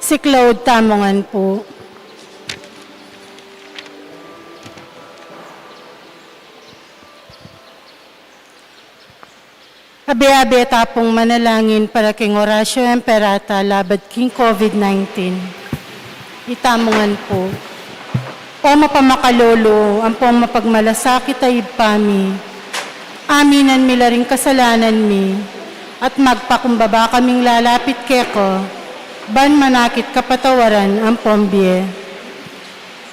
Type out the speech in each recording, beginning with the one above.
Si Claude Tamongan po. Abe-abe tapong manalangin para king Horacio Emperata labad king COVID-19. Itamongan po. O mapamakalolo, ang pong mapagmalasakit ay ipami. Aminan mi ring kasalanan mi, at magpakumbaba kaming lalapit keko, ban manakit kapatawaran ang pombye.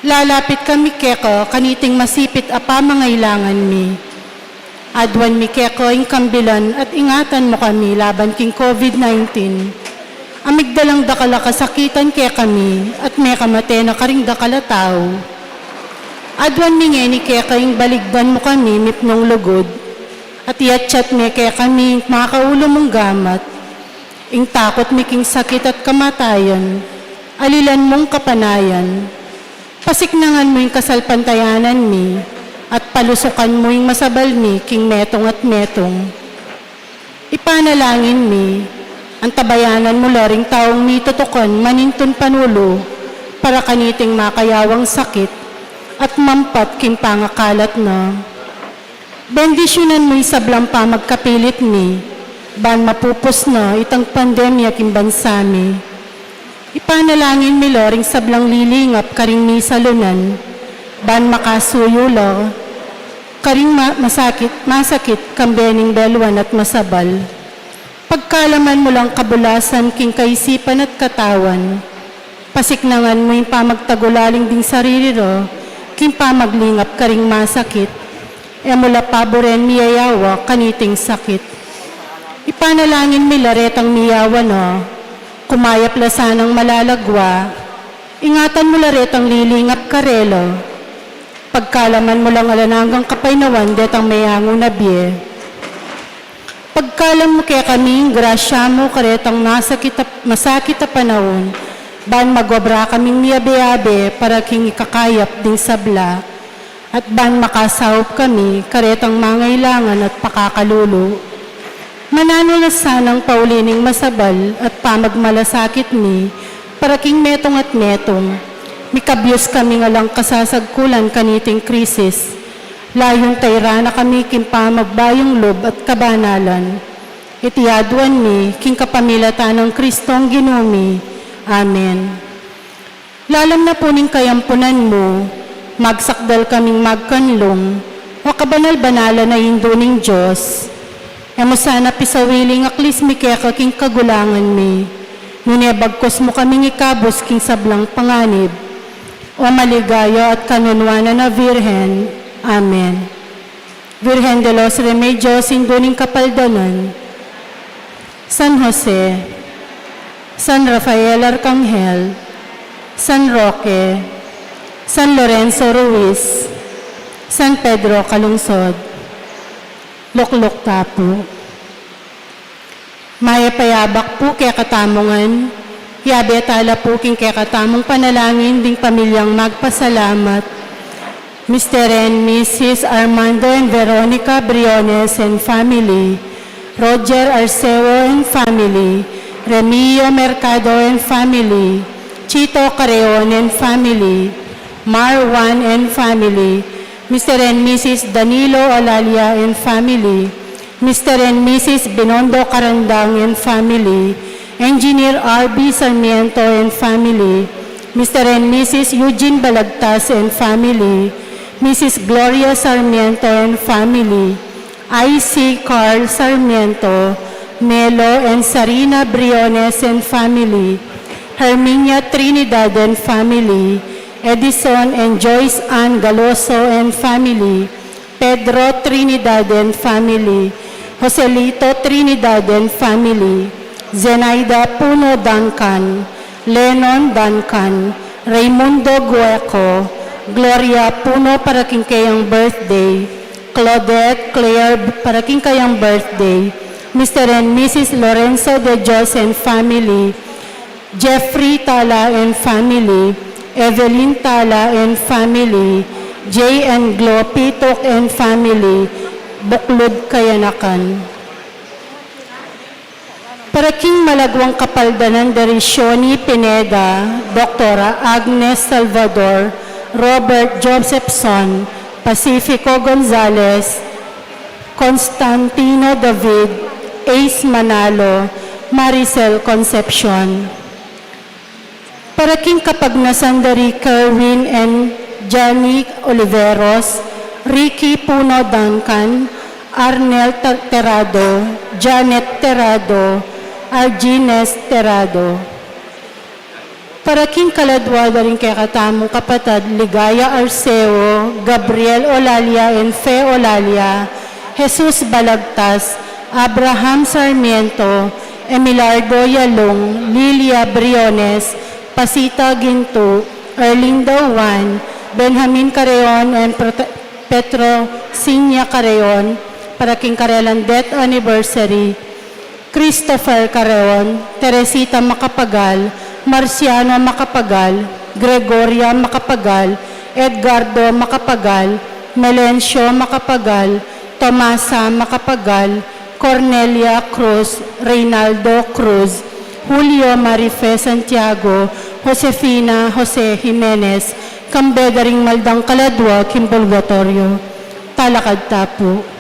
Lalapit kami keko, kaniting masipit apa mangailangan mi. Adwan mi keko ing kambilan at ingatan mo kami laban king COVID-19. Amigdalang dakala kasakitan ke kami at may kamate na karing dakala tao. Adwan mi ngeni keka ing baligdan mo kami mipnong lugod. At iyatchat mi kaya kami makaulo mong gamat. Ing takot mi king sakit at kamatayan. Alilan mong kapanayan. Pasiknangan mo yung kasalpantayanan mi. At palusukan mo yung masabal mi king metong at metong. Ipanalangin mi, ang tabayanan mo loring taong mi tutukan manintun panulo para kaniting makayawang sakit at mampat king pangakalat na. Bendisyonan mo yung sablang pa magkapilit mi, ban mapupos na itang pandemya king bansa mi. Ipanalangin mi loring sablang lilingap karing mi salunan, ban makasuyulo, karing masakit kambening belwan at masabal. Pagkalaman mo lang kabulasan king kaisipan at katawan, pasiknangan mo yung pamagtagulaling ding sarili ro, king pamaglingap karing masakit, e mula paboren miyayawa kaniting sakit. Ipanalangin mi laretang miyawa no, kumayap lasanang malalagwa, ingatan mo laretang lilingap karelo, pagkalaman mo lang alananggang kapaynawan detang mayango na biye. Pagkalam mo kaya kaming grasya mo karetang masakit na panahon, ban magwabra kaming miyabe-abe para king ikakayap ding sabla, at ban makasahop kami karetang mangailangan at pakakalulo. Manano na sanang paulining masabal at pamagmalasakit ni para king metong at metong. Mikabyos kami nga lang kasasagkulan kaniting krisis. Layong tayra na kami king pamagbayong lob at kabanalan. Itiadwan mi king kapamilatan ng Kristong ginumi. Amen. Lalam na po ning kayampunan mo, magsakdal kaming magkanlong, o kabanal-banala na induning Diyos. Emo sana pisawiling aklis mi kaya king kagulangan mi. Nunebagkos mo kaming ikabos king sablang panganib. O maligaya at kanunwana na Virhen. Amen. Virgen de los Remedios, induning kapaldanan. San Jose, San Rafael Arcangel, San Roque, San Lorenzo Ruiz, San Pedro Calungsod, Lukluk Tapo. Maya payabak po kaya katamongan, yabe tala po king kaya katamong panalangin ding pamilyang magpasalamat. Mr. and Mrs. Armando and Veronica Briones and family, Roger Arceo and family, Remio Mercado and family, Chito Careon and family, Marwan and family, Mr. and Mrs. Danilo Olalia and family, Mr. and Mrs. Binondo Carandang and family, Engineer R.B. Sarmiento and family, Mr. and Mrs. Eugene Balagtas and family, Mrs. Gloria Sarmiento and family, I.C. Carl Sarmiento, Melo and Sarina Briones and family, Herminia Trinidad and family, Edison and Joyce Ann Galoso and family, Pedro Trinidad and family, Joselito Trinidad and family, Zenaida Puno Duncan, Lennon Duncan, Raimundo Gueco, Gloria Puno para king kayang birthday, Claudette Claire para king kayang birthday, Mr. and Mrs. Lorenzo de Dios and family, Jeffrey Tala and family, Evelyn Tala and family, J. and Glo Pitok and family, Buklod Kayanakan. Para King Malagwang Kapaldanan de Risioni Pineda, Dr. Agnes Salvador, Robert Josephson, Pacifico Gonzales, Constantino David, Ace Manalo, Maricel Concepcion. Para King Kapagnasan de Kerwin and Johnny Oliveros, Ricky Puno Duncan, Arnel Terado, Janet Terado, Argines Terado. Para King Kaladwada rin kay katamong kapatid, Ligaya Arceo, Gabriel Olalia and Fe Olalia, Jesus Balagtas, Abraham Sarmiento, Emilardo Yalong, Lilia Briones, Pasita Ginto, Erlinda Juan, Benjamin Careon and Petro Sinya Careon, para King Karelan Death Anniversary, Christopher Careon, Teresita Macapagal, Marciano Macapagal, Gregoria Macapagal, Edgardo Macapagal, Melencio Macapagal, Tomasa Macapagal, Cornelia Cruz, Reynaldo Cruz, Julio Marife Santiago, Josefina Jose Jimenez, Kambedaring Maldang Kaladwa, Kimbulgatorio, Talakad Tapo.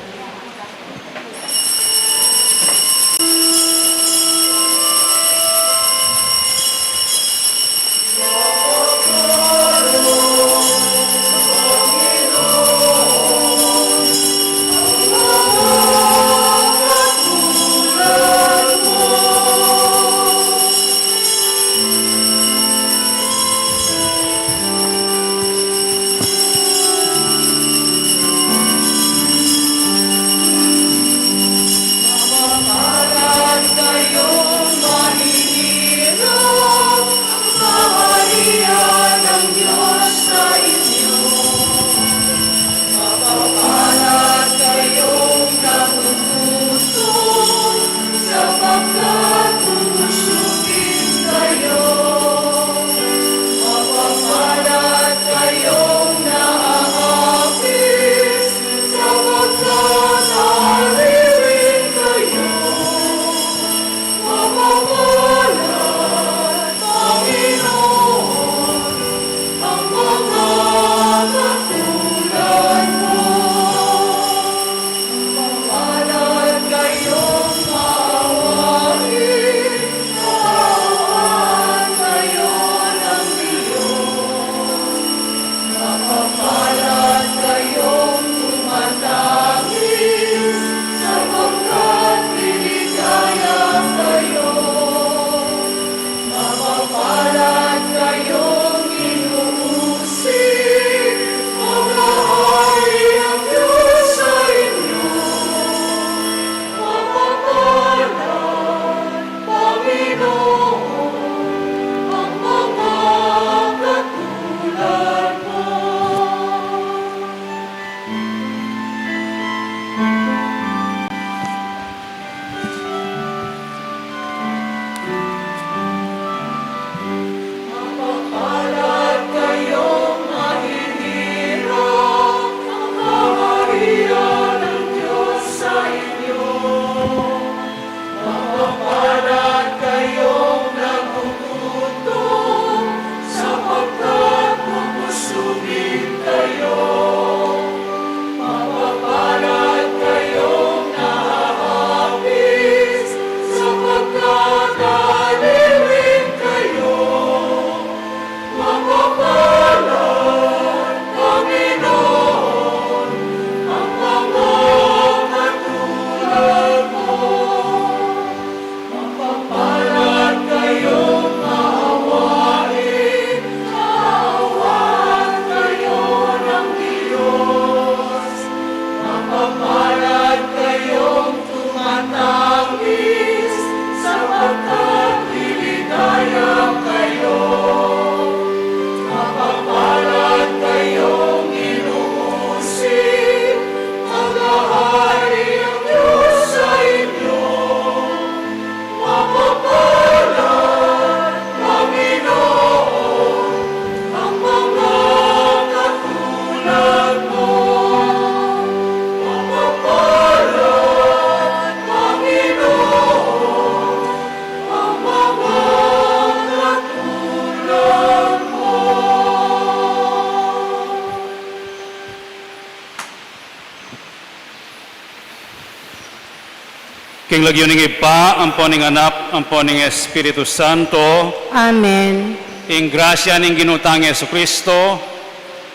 King lagyo ning ipa, ang poning anak, ang poning Espiritu Santo, Amen. ing grasya ning ginutang Yesu Kristo,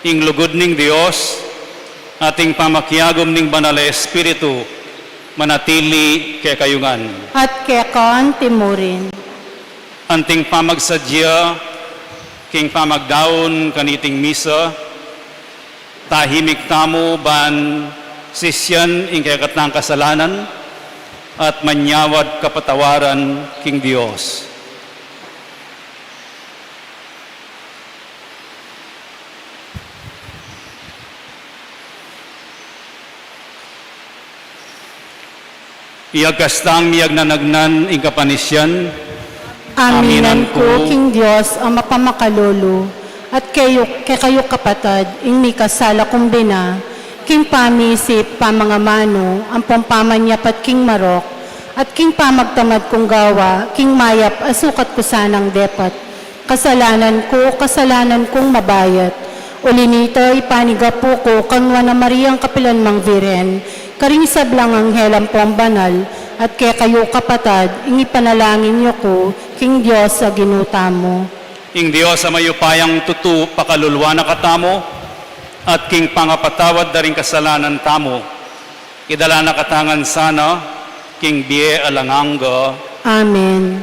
ing lugod ning Dios, ating pamakyagom ning banal na Espiritu, manatili kay kayungan. At kekon timurin. Anting pamagsadya, king pamagdaon kaniting misa, tahimik tamo ban sisyan ing kay katang kasalanan, at manyawad kapatawaran king Dios. Iyag kastang miyag nanagnan ing kapanisyan, Aminan ko, King Diyos, ang mapamakalolo, at kayo kapatad, ing may kasala kumbina, King pamisip, pamangamano, ang pampamanyapat King Marok, at King pamagtamad kong gawa, King mayap, asukat ko sanang depat. Kasalanan kong mabayat. Ulinito, ipanigapo ko, kanwa na Mariang Kapilan Mang Viren, karingisab lang ang helang pong banal, at kaya kayo kapatad, inipanalangin niyo ko, King Diyos sa ginuta mo. ing Dios sa mayupayang tutu pakalulwa na katamo, at king pangapatawad daring kasalanan tamo, idala na katangan sana, king biye alanganga. Amen.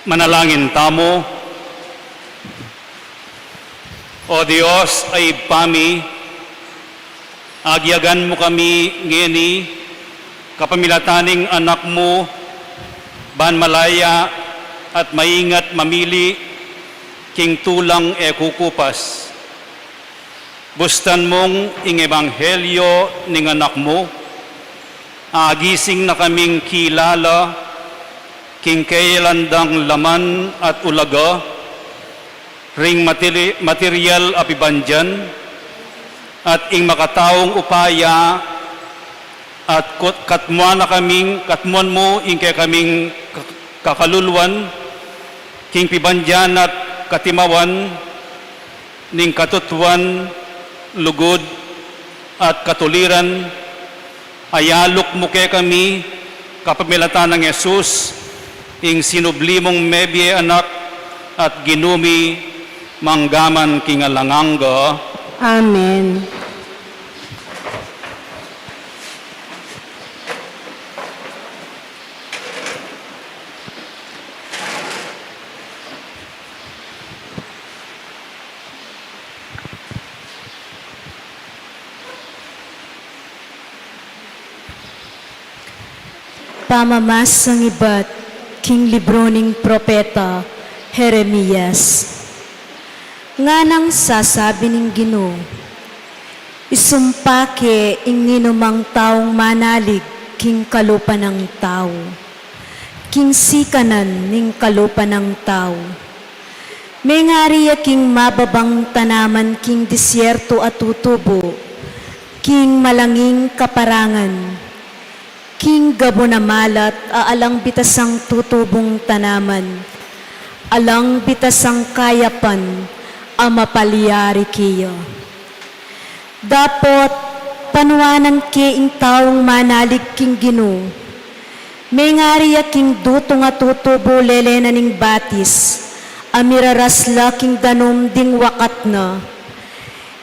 Manalangin tamo. O Dios ay pami, agyagan mo kami ngeni, kapamilataning anak mo, ban malaya at maingat mamili, king tulang e kukupas. Bustan mong ing ebanghelyo ning anak mo, agising na kaming kilala, king kailandang laman at ulaga, ring material apibanjan, at ing makataong upaya at katmuan mo ing kaya kaming kakaluluan, king pibanjan at katimawan, ning katutuan, lugod at katuliran, ayalok mo kaya kami kapamilatan ng Yesus, ing sinublimong mebye anak at ginumi manggaman king alanganga. Amen. Pamamas ng iba't king libro ning propeta Jeremias. Nga nang sasabi ning Ginoo, isumpake ing ninumang taong manalig king kalupa ng tao, king sikanan ning kalupa ng tao. Mengariya king mababang tanaman king disyerto at tutubo, king malanging kaparangan, king gabo na malat, aalang bitasang tutubong tanaman, alang bitasang kayapan, amapaliyari kiyo. Dapot, panuanan ke ing taong manalig king Ginoo, mengariya king dutong at tutubo lelena ning batis, amirarasla king danom ding wakat na,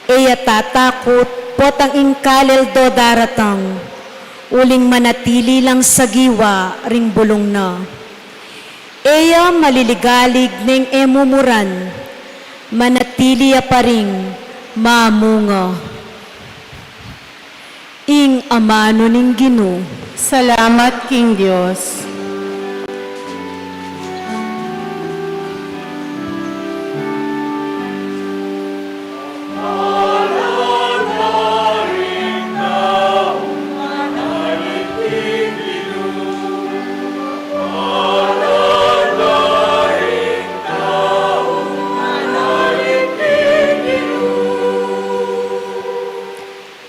eya tatakot, potang ing kalel do daratang, uling manatili lang sa giwa ring bulong na. Eya maliligalig ning emumuran, manatili pa ring mamunga. Ing amano ning Ginoo. Salamat, King Diyos.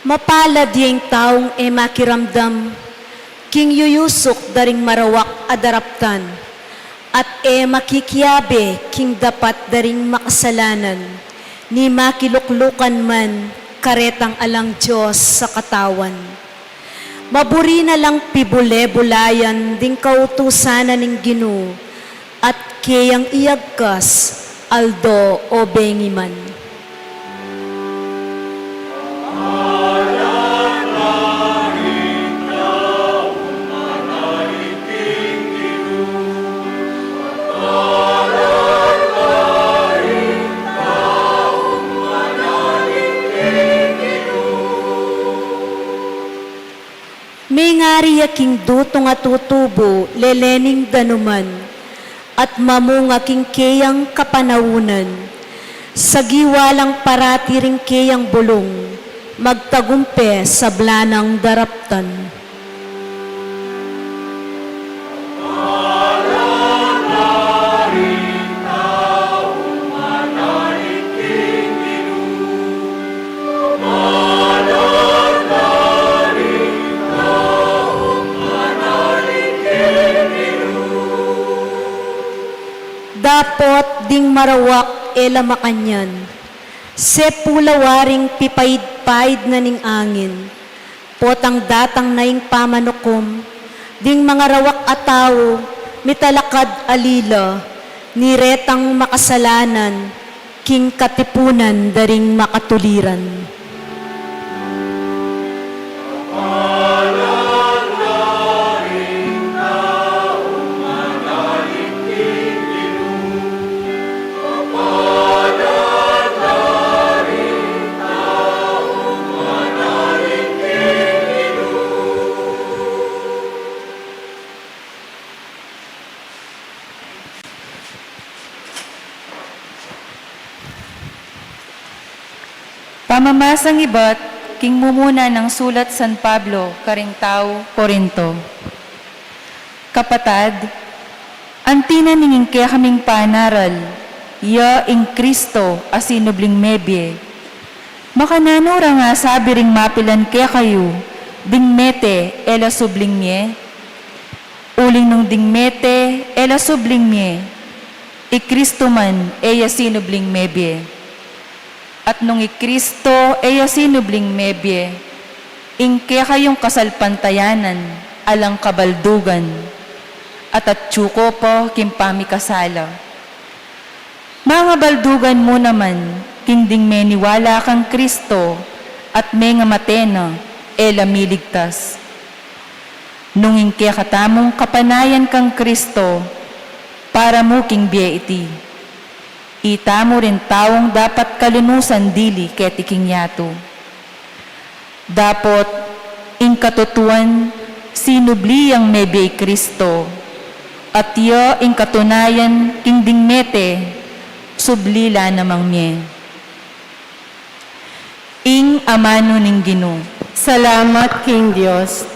Mapalad yung taong makiramdam, king yuyusok daring marawak adaraptan, at makikiyabe king dapat daring makasalanan, ni makiluklukan man karetang alang Diyos sa katawan. Maburi na lang pibule-bulayan ding kautusanan ng Ginoo, at kayang iyagkas aldo o bengiman. Mengariya king dutong at tutubo, lelening danuman, at mamunga king kayang kapanawunan, sa giwalang parati ring kayang bulong, magtagumpe sa blanang daraptan. Dapot ding marawak makanyan, sepulawaring pipaid-paid na ning angin, potang datang na ing pamanukom, ding mga rawak ataw, mitalakad alila, niretang makasalanan, king katipunan daring makatuliran. Pamamasang iba't king mumuna ng sulat San Pablo, karing tao, Corinto. Kapatad, antina ningin kaya kaming panaral, ya ing Kristo asinubling mebye. Makananura nga sabi ring mapilan kaya kayo, dingmete ela subling mye. Uling nung dingmete ela subling mye, i Kristo man eya sinubling mebye. At nung i Kristo eya sinubling mebye, ing kaya kayong kasalpantayanan, alang kabaldugan, at tsuko po kimpami kasala. Mga baldugan mo naman, kinding meniwala kang Kristo, at may nga matena, ela miligtas. Nung ingke katamong kapanayan kang Kristo, para mo king biya iti. Ita mo rin taong dapat kalunusan dili ketiking yato. Dapot, ing katutuan, sinubli ang mebe Kristo, at yo ing katunayan king dingmete, sublila namang mye. Ing amano ning Ginoo. Salamat, King Diyos.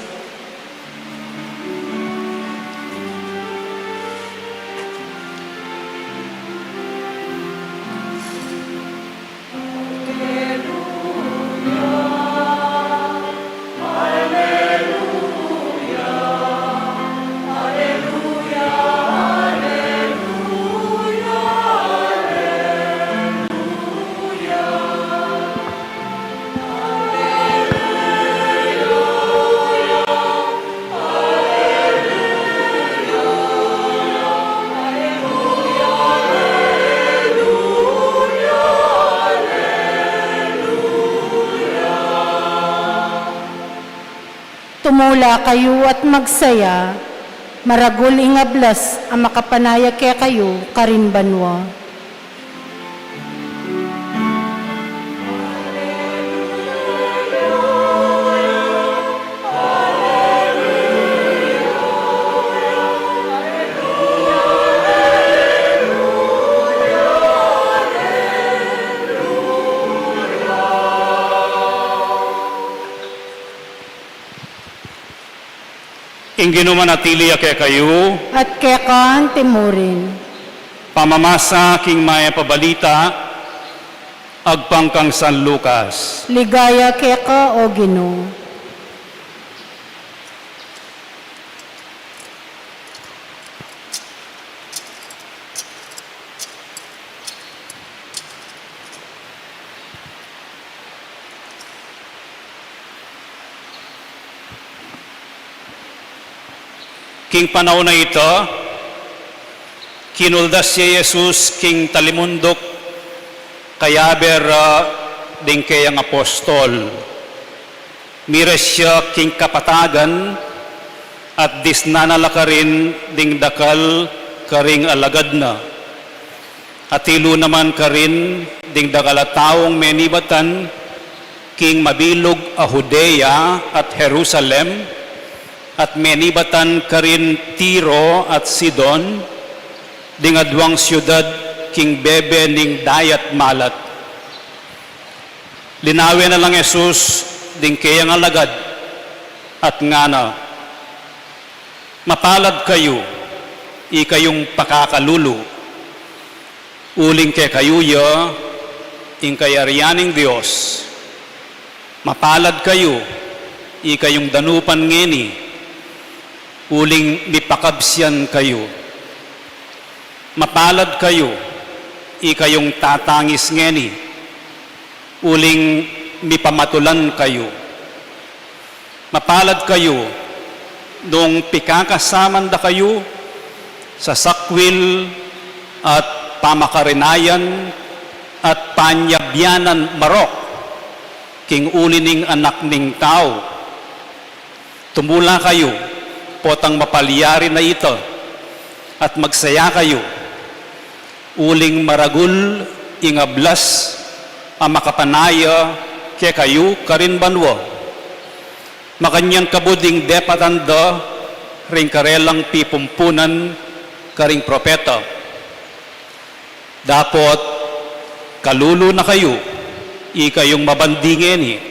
Tumula kayo at magsaya, maragul ingablas ang makapanaya kaya kayo, karinbanwa. Ingino manatili kaya kayo, At kaya kaan timurin, pamamasa king maya pabalita, agpangkang San Lucas. ligaya kaya ka o Ginoo. King panahon na ito, kinuldas si Jesus king talimundok kayaber ding kayang apostol. Mires siya king kapatagan at disnanala ka rin ding dakal karing alagad na. At tilo naman ka rin ding dakalataong menibatan king mabilog a Judea at Jerusalem, at menibatan karin Tiro at Sidon, ding adwang siyudad king bebe ning dayat malat. Linawi na lang Jesus ding kayang alagad at ngana, mapalad kayo, ikayong pakakalulu, uling kay kayuya, ing kayarianing Diyos. Mapalad kayo, ikayong danupan ngeni, uling mipakabsyan kayo. Mapalad kayo, ikayong tatangis ngeni, uling mipamatulan kayo. Mapalad kayo, nung pikakasamanda kayo sa sakwil at pamakarinayan at panyabyanan marok, king ulining anak ning tao. Tumula kayo, potang mapaliyari na ito, at magsaya kayo, uling maragul ingablas ang makapanaya kaya kayo karinbanwa. Makanyang kabuding depatanda ring karelang pipumpunan karing propeta. Dapot kalulo na kayo, ikayong mabandingeni,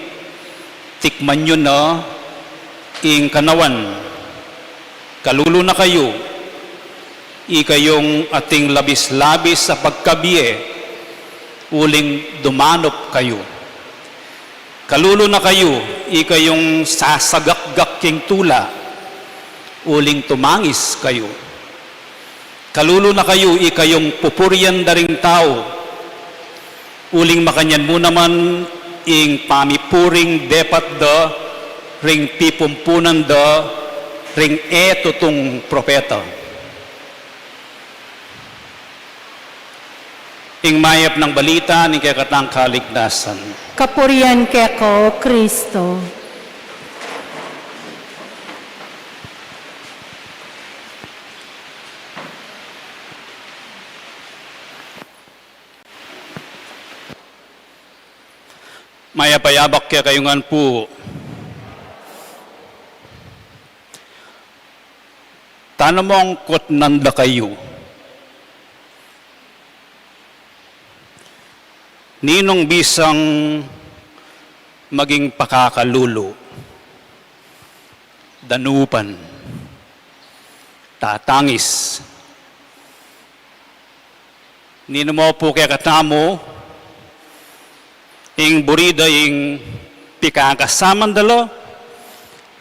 tikman nyo na ing kanawan. Kalulo na kayo, ikayong ating labis-labis sa pagkabiye, uling dumanop kayo. Kalulo na kayo, ikayong sasagak-gak king tula, uling tumangis kayo. Kalulo na kayo, ikayong pupuryan daring tao, uling makanyan mo naman ing pamipuring depat da, ring pipumpunan da, ring eto tong propeta. Ing mayap ng balita ni kakatang kaligtasan. Kapurian keko, Kristo. Mayapayabak kaya kayungan po. Tanamong kot nanda kayo. Ninong bisang maging pakakalulo, danupan, tatangis. Nino mo po kaya katamo, ing burida ing pikakasaman dalo,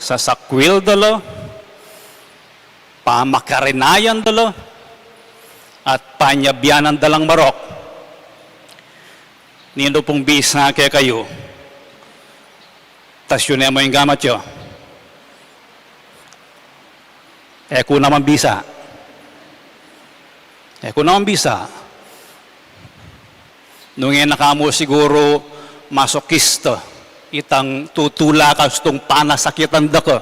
sasakwil dalo, pamakarinayan dalo, at panyabyanan dalang marok. Nino pong bisa kaya kayo, tasyon mo yung gamat yo. Eko naman bisa. Eko naman bisa. Nung nakamo siguro masokista, itang tutula ka itong panasakitan da ko.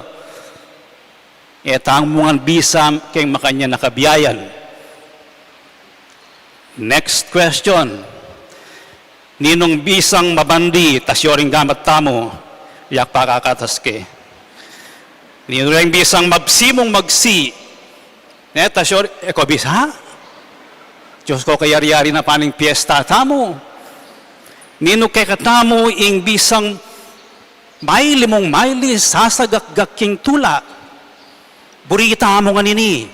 Itang mga bisa kay makanya nakabiyayan. Next question. Ninong bisang mabandi, tasyoring gamat tamo, yak pakakataske. Ninong bisang mabsimong magsi, tasyor, eko bisa? Diyos ko kayari-yari na paning piyesta tamo. Ninong kay katamo, ing bisang maili mong maili, sasagak-gak king tula. Burita mo nga nini.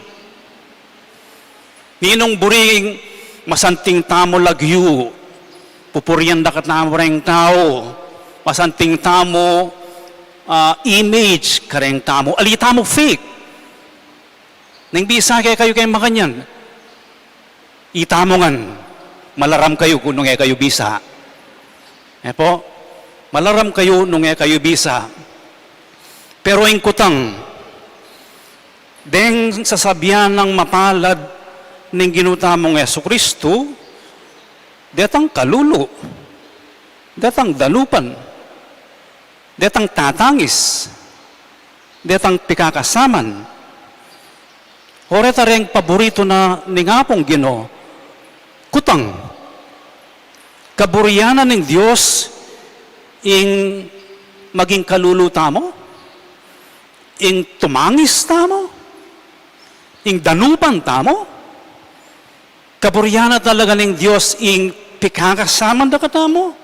Ninong buring masanting tamo lagyu, pupurian dakat na moreng tao, masanting tamo, image kareng tamo, alita mo fake. Nang bisa kayo makanyan, itamongan, malaram kayo kung nung kayo bisa. Po, malaram kayo nung kayo bisa. Pero ang kutang, deng sasabihan ng mapalad ng ginutamong Yesu Kristo, detang kalulo, detang dalupan, detang tatangis, detang pikakasaman. Oreta rin paborito na ningapong Ginoo, kutang, kaburiyanan ng Diyos ing maging kalulo tamo, ing tumangis tamo, ing danupan tamo, kaburiyanan talaga ng Diyos ing pikakasaman da katamo,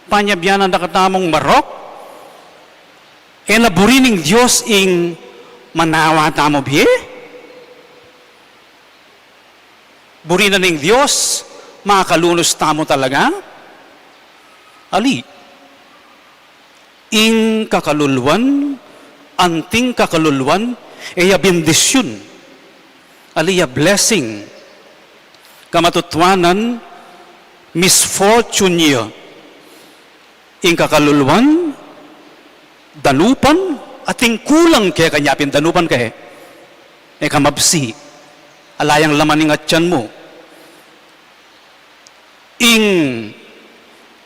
panyabyanan da katamong marok, e naburi ng Diyos ing manawa tamo biye. Buri na ng Diyos, makalunos tamo talaga. Ali, ing kakaluluan, anting kakaluluan, eya bendisyon, aliya blessing, kamatutwanan, misfortune niya, ing kakaluluan, danupan, ating kulang kaya kanyapin danupan kaya, kamabsi, alayang laman ng atyan mo, ing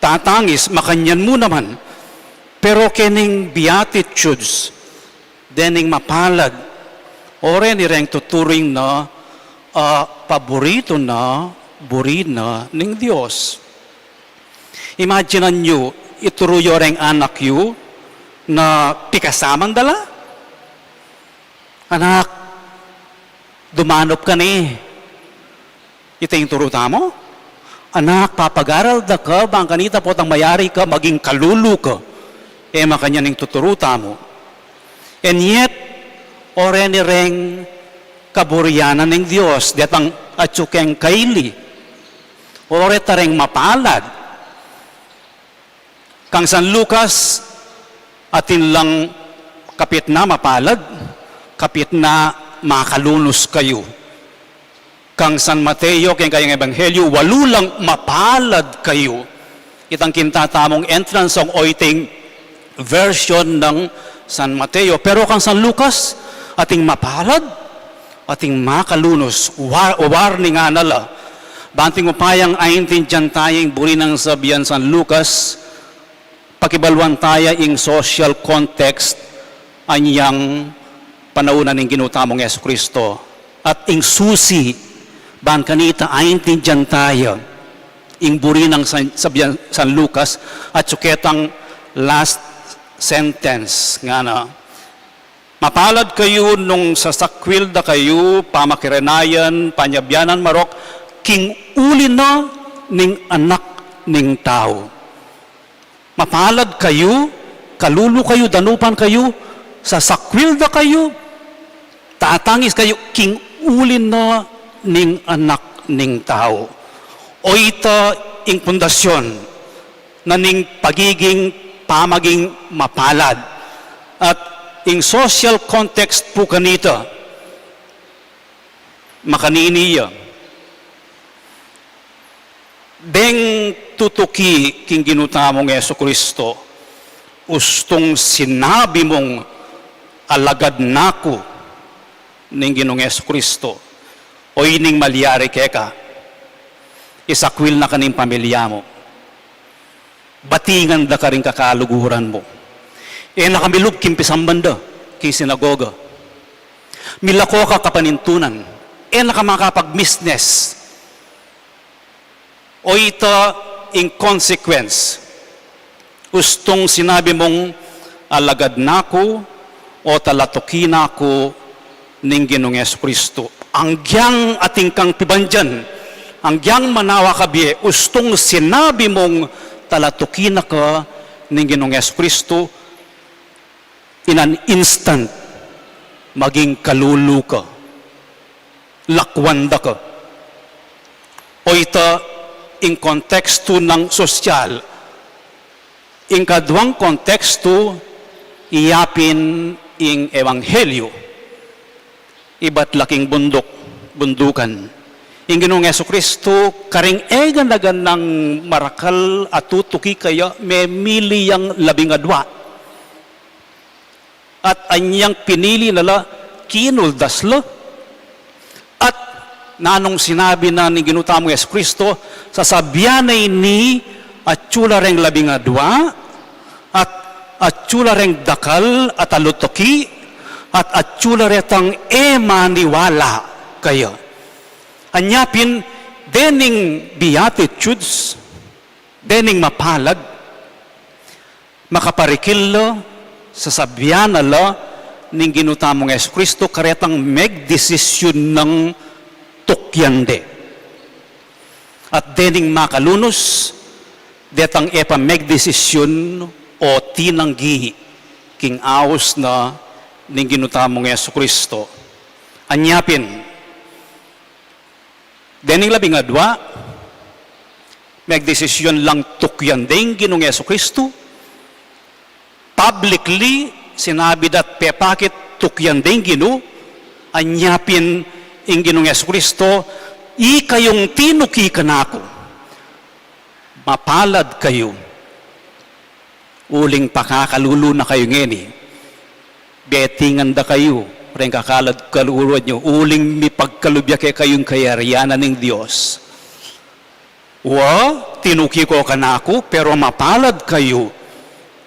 tatangis, makanyan mo naman, pero kening beatitudes, dening mapalad, ore ni reng tuturing na paborito na, buri na ng Diyos. Imaginean nyo, ituruyo reng anak yu na pikasaman dala. Anak, dumanop ka ni. Ito yung turuta mo. Anak, papagaral da ka, bang kanita po tang mayari ka, maging kalulu ka. Makanya ning tuturuta mo. And yet, ore ni reng kaburyanan ng Diyos, detang atsukeng kaili, ore tareng mapalad. Kang San Lucas, atin lang kapit na mapalad, kapit na makalunos kayo. Kang San Mateo, kaya kayong Ebanghelyo, walulang mapalad kayo. Itang kintatamong entrance ng oiting version ng San Mateo. Pero kang San Lucas, ating mapalad, ating makalunos, warning nga nala. Banting upayang aintin dyan tayong buri ng sabihan San Lucas, pakibalwan tayo in social context, anyang panaunan ng ginutamong Yesu Kristo. At ing susi, ban kanita aintin dyan tayo, ing buri ng sabihan San Lucas, at suketang last sentence nga na, mapalad kayo nung sasakwil da kayo, pamakirenayan, panyabyanan marok, king uli na ning anak ning tao. Mapalad kayo, kalulu kayo, danupan kayo, sasakwil da kayo, taatangis kayo, king uli na ning anak ning tao. O ita ing pundasyon na ning pagiging pamaging mapalad. At in social context po kanita, makaniniya, deng tutuki king ginutamong Yesu Kristo, ustong sinabi mong alagad nako ning Ginoong Yesu Kristo, o ining malyari keka, isakwil na kaning pamilya mo, batingan da ka rin kakaluguran mo. Nakamilog kimpisang banda, kay sinagoga. Milako ka kapanintunan. Nakamakapag-business. O ita, in consequence, ustong sinabi mong alagad nako o talatukin ako ning Ginoong Yesu Kristo. Ang giyang ating kang pibandyan, ang giyang manawa kabiye, ustong sinabi mong talatukin ka ning Ginoong Yesu Kristo, in an instant, maging kalulu ka, lakwanda ka. O ita, in konteksto ng sosyal, in kadwang konteksto, iyapin ing ebanghelyo, iba't laking bundukan. Ing Ginoong Yesu Kristo, karing eganagan ng marakal at tutuki kaya, may miliyang 12. At anyang pinili nila, kinuldaslo. At nanong sinabi na ni ginutamong Yesu Kristo, sasabyanay ni atsula reng 12, at atsula reng dakal at alutoki, at atsula retang emaniwala kayo. Anyapin, dening beatitudes, dening mapalad, makaparikillo, sasabyan nala ning ginutamong Yesu Kristo, karetang megdesisyon ng tukyande. At dening makalunos, detang epa megdesisyon o tinanggi king aos na ning ginutamong Yesu Kristo. Anyapin, dening 12, megdesisyon lang tukyandeng Ginoong Yesu Kristo, publicly sinabi dat pepakit tukyandeng Gino, anyapin ing Ginoong Yesu Kristo, kayong tinuki ka na ako, mapalad kayo, uling pakakalulu na kayo ngeni, betingan da kayo, rin kakalad kaluluan nyo, uling mipagkalubya kayong kayarianan ng Diyos. Tinuki ko ka na ako, pero mapalad kayo,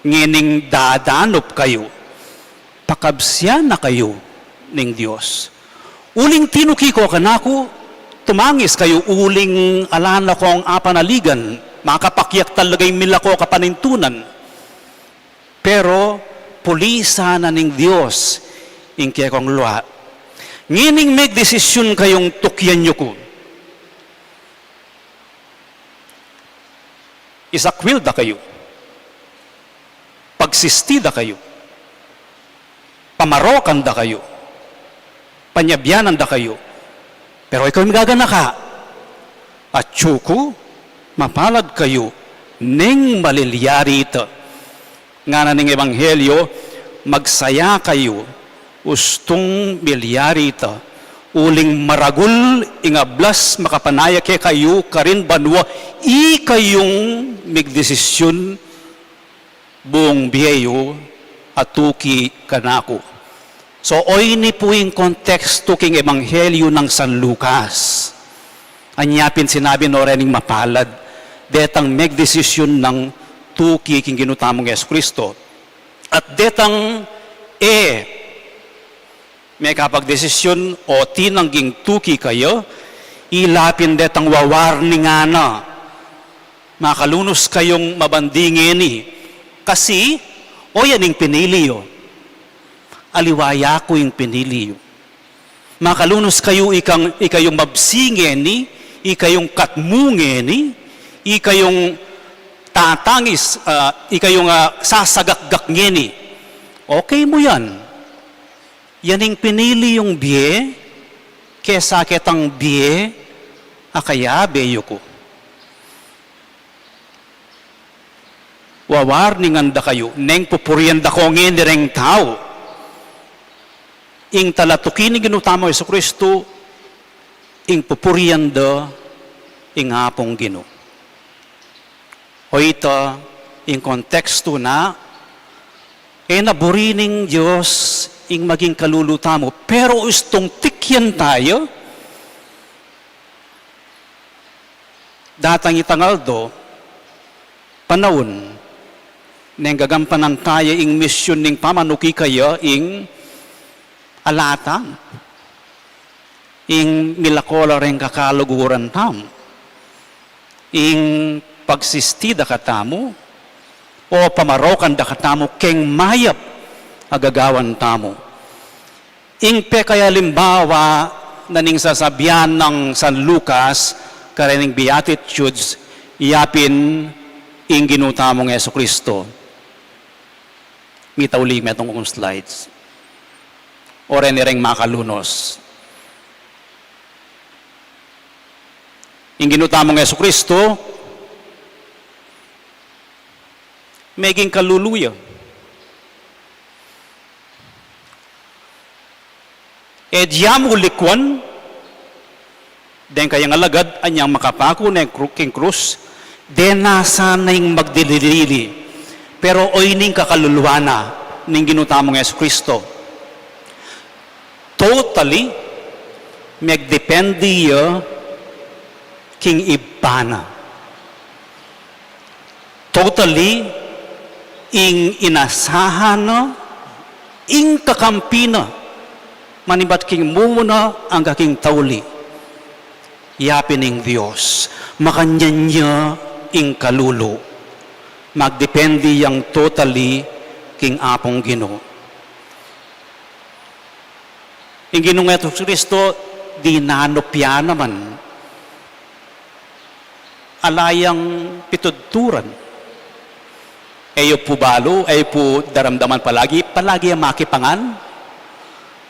ngining dadanop kayo, pakabsyan na kayo ng Diyos. Uling tinuki ko kanako, tumangis kayo, uling alana ko ang apanaligan, makapakyak talagay mila ko kapanintunan. Pero, pulisa na ng Diyos, ing kaya kong luha. Ngining may desisyon kayong tukyan nyo ko. Isakwil da kayo. Pagsistida kayo, pamarokan da kayo, panyabyanan da kayo. Pero ikaw magagana ka. At tsuko, mapalad kayo, ning malilyari ito. Nga na ning ebanghelyo, magsaya kayo, ustong milyari ito. Uling maragul, ingablas, makapanaya kay kayo, karin banwa, kayong migdesisyon, buong biyeyo, at tuki kanako. So, oy ni po yung konteksto king ebanghelyo ng San Lucas. Anyapin sinabi no rening mapalad, detang megdesisyon ng tuki king ginutamong Yesu Kristo. At detang may kapagdesisyon o tinangging tuki kayo, ilapin detang wawarning nga na. Makalunos kayong mabandingin ni. Kasi, o yaning piniliyo. Aliwaya ko yung piniliyo. Makalunos kayo ikayong mabsingin ni, ikayong katmungin ni, ikayong tatangis, ikayong sasagakgak ni. Okay mo yan. Yaning pinili yung biye, kesa ketang biye, akaya beyo ko. Wawarningan da kayo, neng pupurian da ko ngenireng tao. Ing talatukin ni ginutamo Yesu Kristo, ing pupurian da, ing apong gino. O ito, ing konteksto na, naburining Diyos, ing maging kaluluta mo. Pero ustong tikyan tayo, datang itangal do, panahon, neng gagampanan tayo ing misyon ning pamanuki kayo, ing alatan, ing milakola rin kakaluguran tam, ing pagsistida katamo, o pamarokan da katamo, keng mayap, agagawan tamo. Ing pe kaya limbawa na ning sasabyan ng San Lucas, karening Beatitudes, iyapin ing ginutamong Yesu Kristo. Mitaulig metong kong slides. O renireng makalunos. Ing ginutamong Yesu Kristo, meging kaluluya. Diam ulikwan, den kayang alagad, anyang makapako na king krus, den nasa na yung magdililili. Pero oy ning kakaluluwana, ning ginutamong Yesu Kristo. Totally, magdepende king ibana. Totally, ing inasahan ing kakampina, manibat king muna ang kaking tauli. Yapin ng Diyos, makanyanya ing kalulo. Magdepende yang totally king apong Ginoo. Ing Ginoong Yesu Kristo, dinanopya naman. Alayang pitudturan. Ayo po balo, ayo po daramdaman palagi ang makipangan.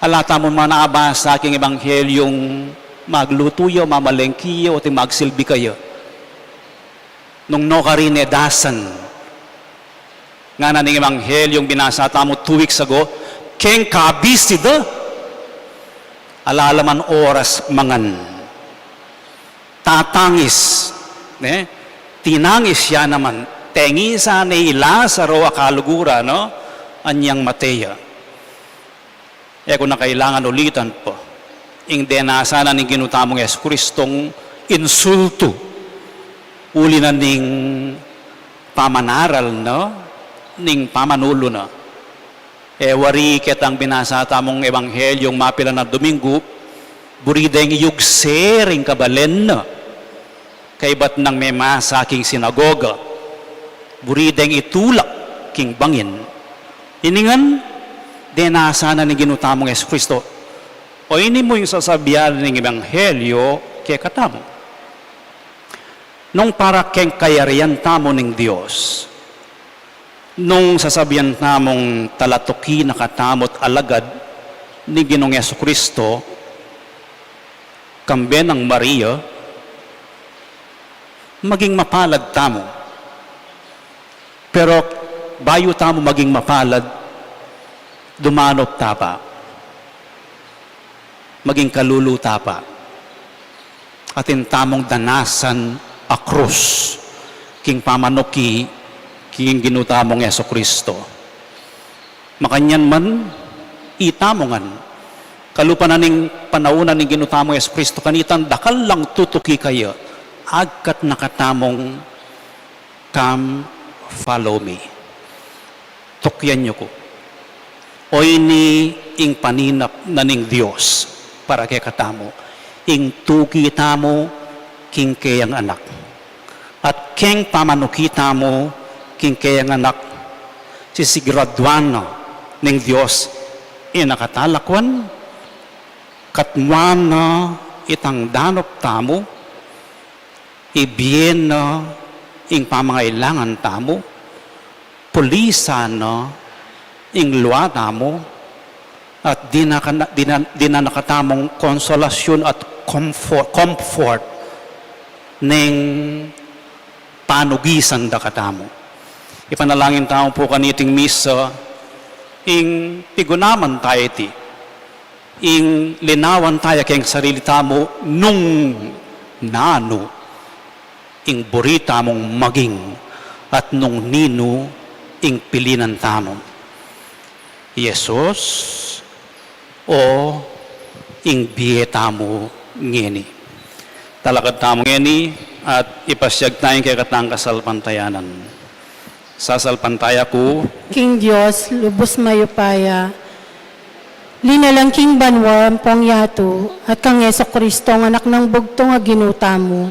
Alata mo manaba sa aking ebanghelyong maglutuyo, mamalengkiyo, o magsilbi kayo. Nung no karinedasan, nga na ning ebanghelyong binasata mo 2 weeks ago, keng kabisida, alalaman oras mangan. Tatangis, tinangis siya naman, tengisa ni Lazaro akalugura, no? Anyang Matea. Kung na kailangan ulitan po, ing denasa na ning ginutamong Yesu Kristong insulto, uli na ning pamanaral, no? Ning pamanulo na. Wari ketang binasa tamong ebanghelyong mapila na Domingo, burideng yugsering kabalen na, kay ba't nang may masa king sinagoga, burideng itulak king bangin. Iningan, denasa na ni ginutamong Yesu Kristo. O ini mo yung sasabihan ng ebanghelyo kay katamo. Nung para keng kayarian tamo ng Diyos, nung sasabihan tamong talatuki na katamot alagad ni Ginoong Yesu Kristo, kambe ng Maria, maging mapalad tamo. Pero bayo tamo maging mapalad, dumanop tapa. Maging kaluluta pa. Atin tamong danasan a krus, king pamanuki, king ginutamong Yeso Kristo. Makanyan man, itamongan. Kalupananing panaunan ni ginutamong Yeso Kristo, kanitan dakal lang tutuki kayo, agkat nakatamong come follow me. Tukyan nyo ko. O ini ing paninap na ning Diyos para kay katamo. Ing tuki tamo king kayang anak. At king pamanukita mo king kayang anak sisigraduan ning Diyos inakatalakwan katmuan na itang danop tamo ibiyen na ing pamangailangan tamo pulisan na ing luwata mo at di na nakatamong konsolasyon at comfort ning panugisan da katamo. Ipanalangin tamo po kaniting misa ing tigunaman tayo ti ing linawan tayo kayang sarili tamo nung nano ing burita mong maging at nung nino ing pilinan tamo. Yesus o ing biyeta mo ngeni. Talakad tamo ngeni at ipasyag tayong kay katang kasalpantayanan. Sasalpantaya ko, King Diyos, lubos mayupaya, linalang King Banwa, pong yato, at kang Yeso Kristo, ang anak ng bugto nga ginuta mo,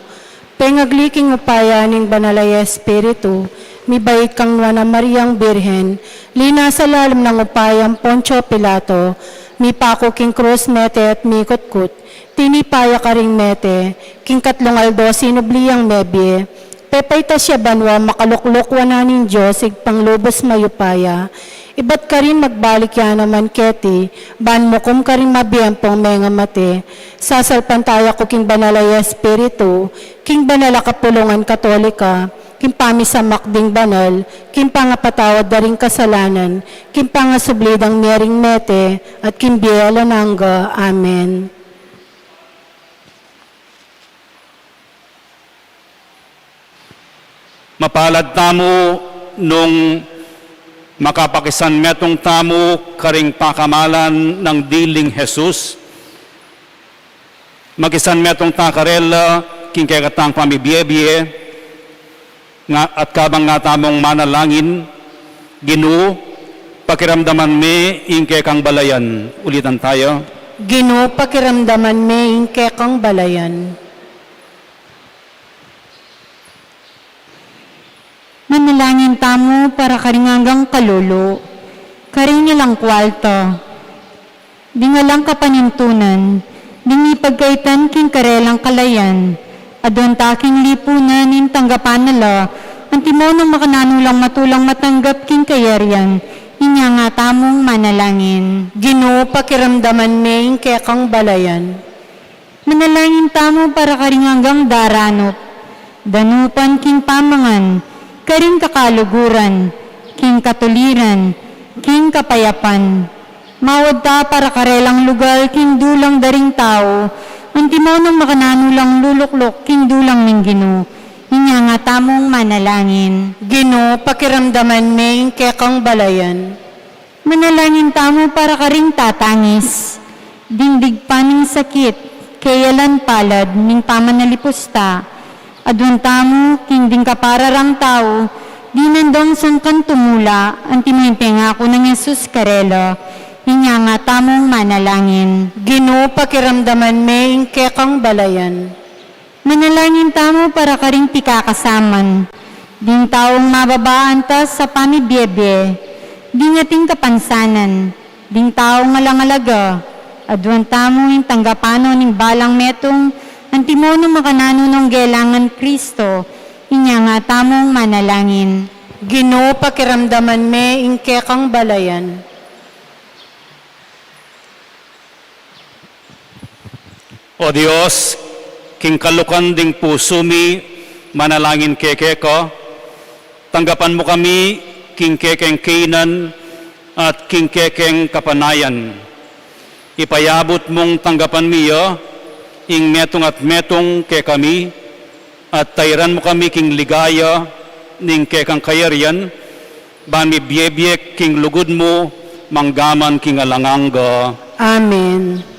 pengagli upaya ning banalay Espiritu, mibait kang na Mariang Birhen, lina sa lalim ng upayang Poncio Pilato, mipako king krus mete at mikutkut, tinipaya ka ring mete, king katlong aldo sinubliyang mebye, pepay ta siya banwa makaluklok wananin Diyos, igpanglubos mayupaya, ibat ka rin magbalik yan naman keti, ban mo kum ka rin mabiyempong menga mate, sasalpantaya ko king banalay Espiritu, king banala kapulungan Katolika, king pamisamak ding banal, king pangapatawad da ring kasalanan, king pangasublidang mering mete, at king biyela nangga. Amen. mapalad tamo nung makapakisan metong tamo karing pakamalan ng diling Jesus. Magisan metong takarela, king kay katang pamibiyebye, nga at kabang nga tamong manalangin, Ginoo, pakiramdaman me ingke kang balayan. Ulitan tayo. Ginoo, pakiramdaman me ingke kang balayan. Manalangin tamo para karingangang kalulu, karing nilang kwalto. Di nga lang kapanintunan, di pagkaitan king karelang kalayan, adon taking lipunan in tanggapan nila, ang timo ng makananulang matulang matanggap king kayarian, inya nga tamong manalangin. Ginoo, pakiramdaman me ingke kang balayan. Manalangin tamo para karingangang daranop, danupan king pamangan, karing kakaluguran, king katuliran, king kapayapan. Mawad ta para karelang lugar, king dulang daring tao, ang timo ng makananulang luluklok, king dulang ning Ginoo. Inya nga tamong manalangin. Ginoo, pakiramdaman me ingke kang balayan. Manalangin tamo para karing tatangis, dingdig pa ning sakit, kayalan palad, ning pamanalipusta. Adun tamo, king ding kapararang tao, di nandong sangkan tumula, ang timimpengako ng Jesus Karelo, inya nga tamong manalangin. Ginoo, pakiramdaman me ingke kang balayan. Manalangin tamo para karing pikakasaman, ding taong mababaan ta sa pamibiyebe, ding ating kapansanan, ding taong malangalaga, adwan tamo yung tanggapano ning balang metong, ang timo ng makanano ng gelangan Kristo, inya nga tamong manalangin. Ginoo, pakiramdaman me ingke kang balayan. O Diyos, king kalukan ding puso mi, manalangin keke ko, tanggapan mo kami, king kekeng kinan, at king kekeng kapanayan. Ipayabot mong tanggapan miyo, ing metong at metong ke kami, at tayran mo kami king ligaya, ning kekang kayarian, bami biyebiyek king lugod mo, manggaman king alanganga. Amen.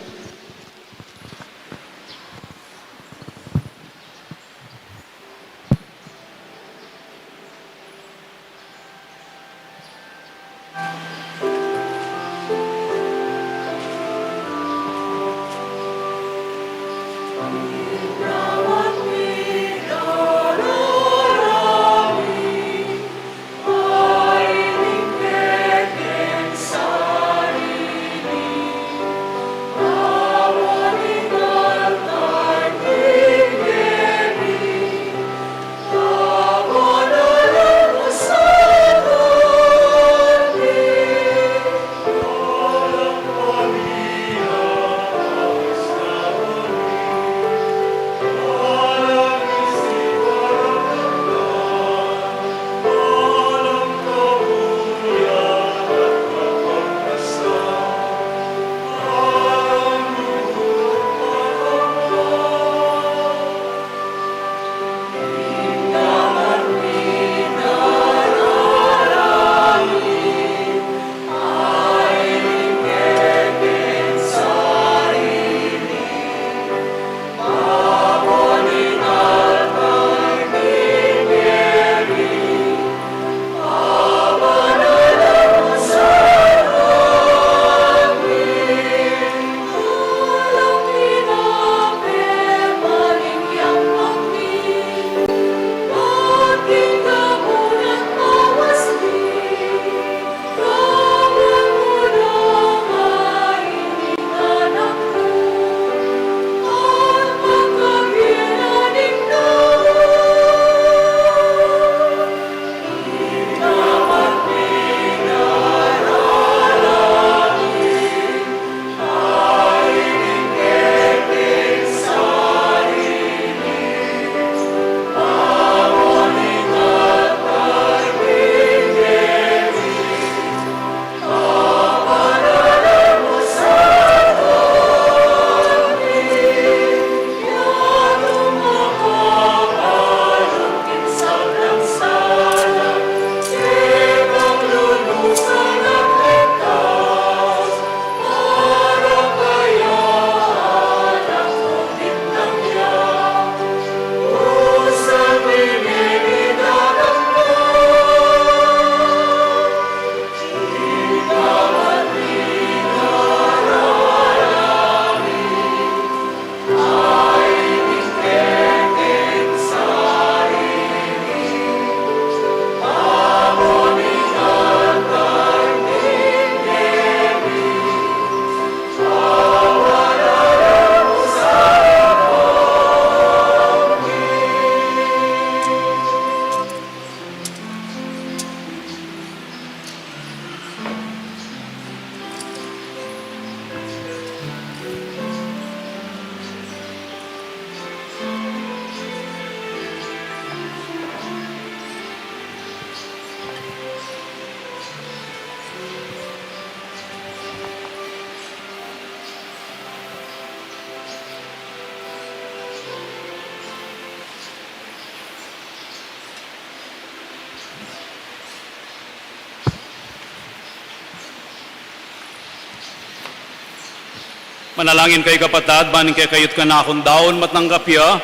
Manalangin kay kapatad, baning kay kayot ka na akong daon matanggap ya,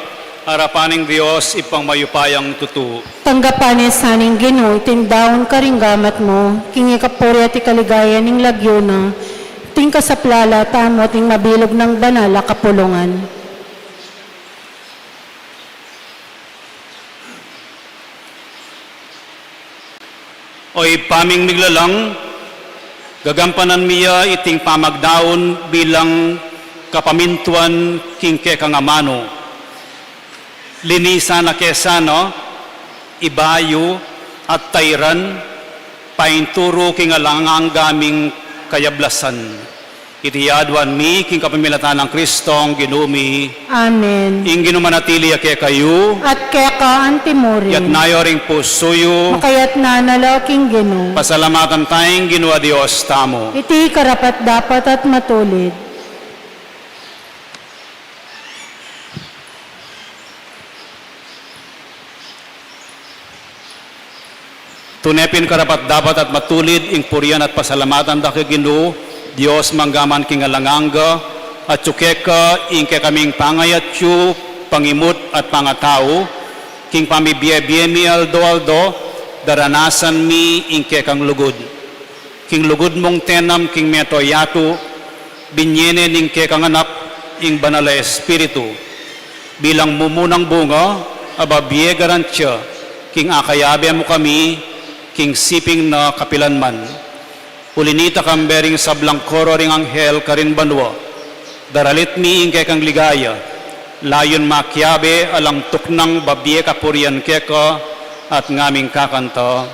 harapaning Diyos ipang mayupayang tutu. Tanggapanin sa ning Ginoo, tindaon ka ring gamat mo, king ikapuri at ikaligaya ning lagyo na, ting kasaplala, tamo ting mabilog ng banala kapulungan. Oy paming miglalang, gagampanan miya iting pamagdaon bilang kapamintuan king kekangamano. Linisa na kesano, ibayo at tayran, painturo king alangang gaming kayablasan. iti adwan mi king kapamilatan ng Kristong ginumi. Amen. Ing ginumanatili ake kayo, At keka antimuri. yat nayo ring pusuyo, Makayat na nalaking Ginoo. pasalamatan tayong ginua Dios tamo. Iti karapat dapat at matulid. Tunepin karapat dapat at matulid ing purian at pasalamatan da Ginoo Dios manggaman king alanganga at tsukeka ing kaming pangayatyu pangimut at pangatao king pamibiye mi aldo daranasan mi ing kang lugod king lugod mong tenam king meto yato binyene ning kang anak ing banal na espiritu bilang mumunang bunga ababiye garantya king akayabe mo kami king siping na kapilanman. Ulinita kambering sablang koro ring anghel karin banwa. Daralit mi ingke kang ligaya. Layon makyabe alang tuknang babiye kapurian keka at ngaming kakanta.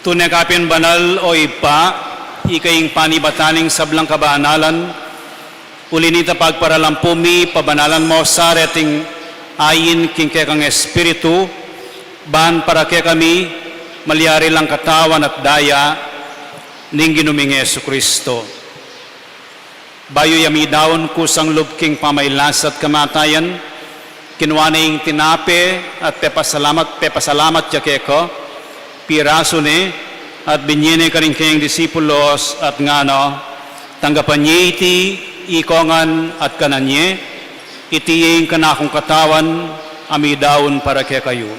Tunekapin banal o ipa, ikaing panibataning sablang kabanalan, ulinita pagparalampumi, pabanalan mo sa reting ayin king kekang espiritu, ban para ke kami, malyari lang katawan at daya, ning ginuming Yesu Kristo. Bayo yami daon kusang lubking pamaylas at kamatayan, kinwaning tinape at pepasalamat ya keko, piraso ni at binyene ka rin kayong disipulos at ngano, tanggapan niya iti ikongan at kananye, iti yung kanakong katawan, amidaon para kaya kayo.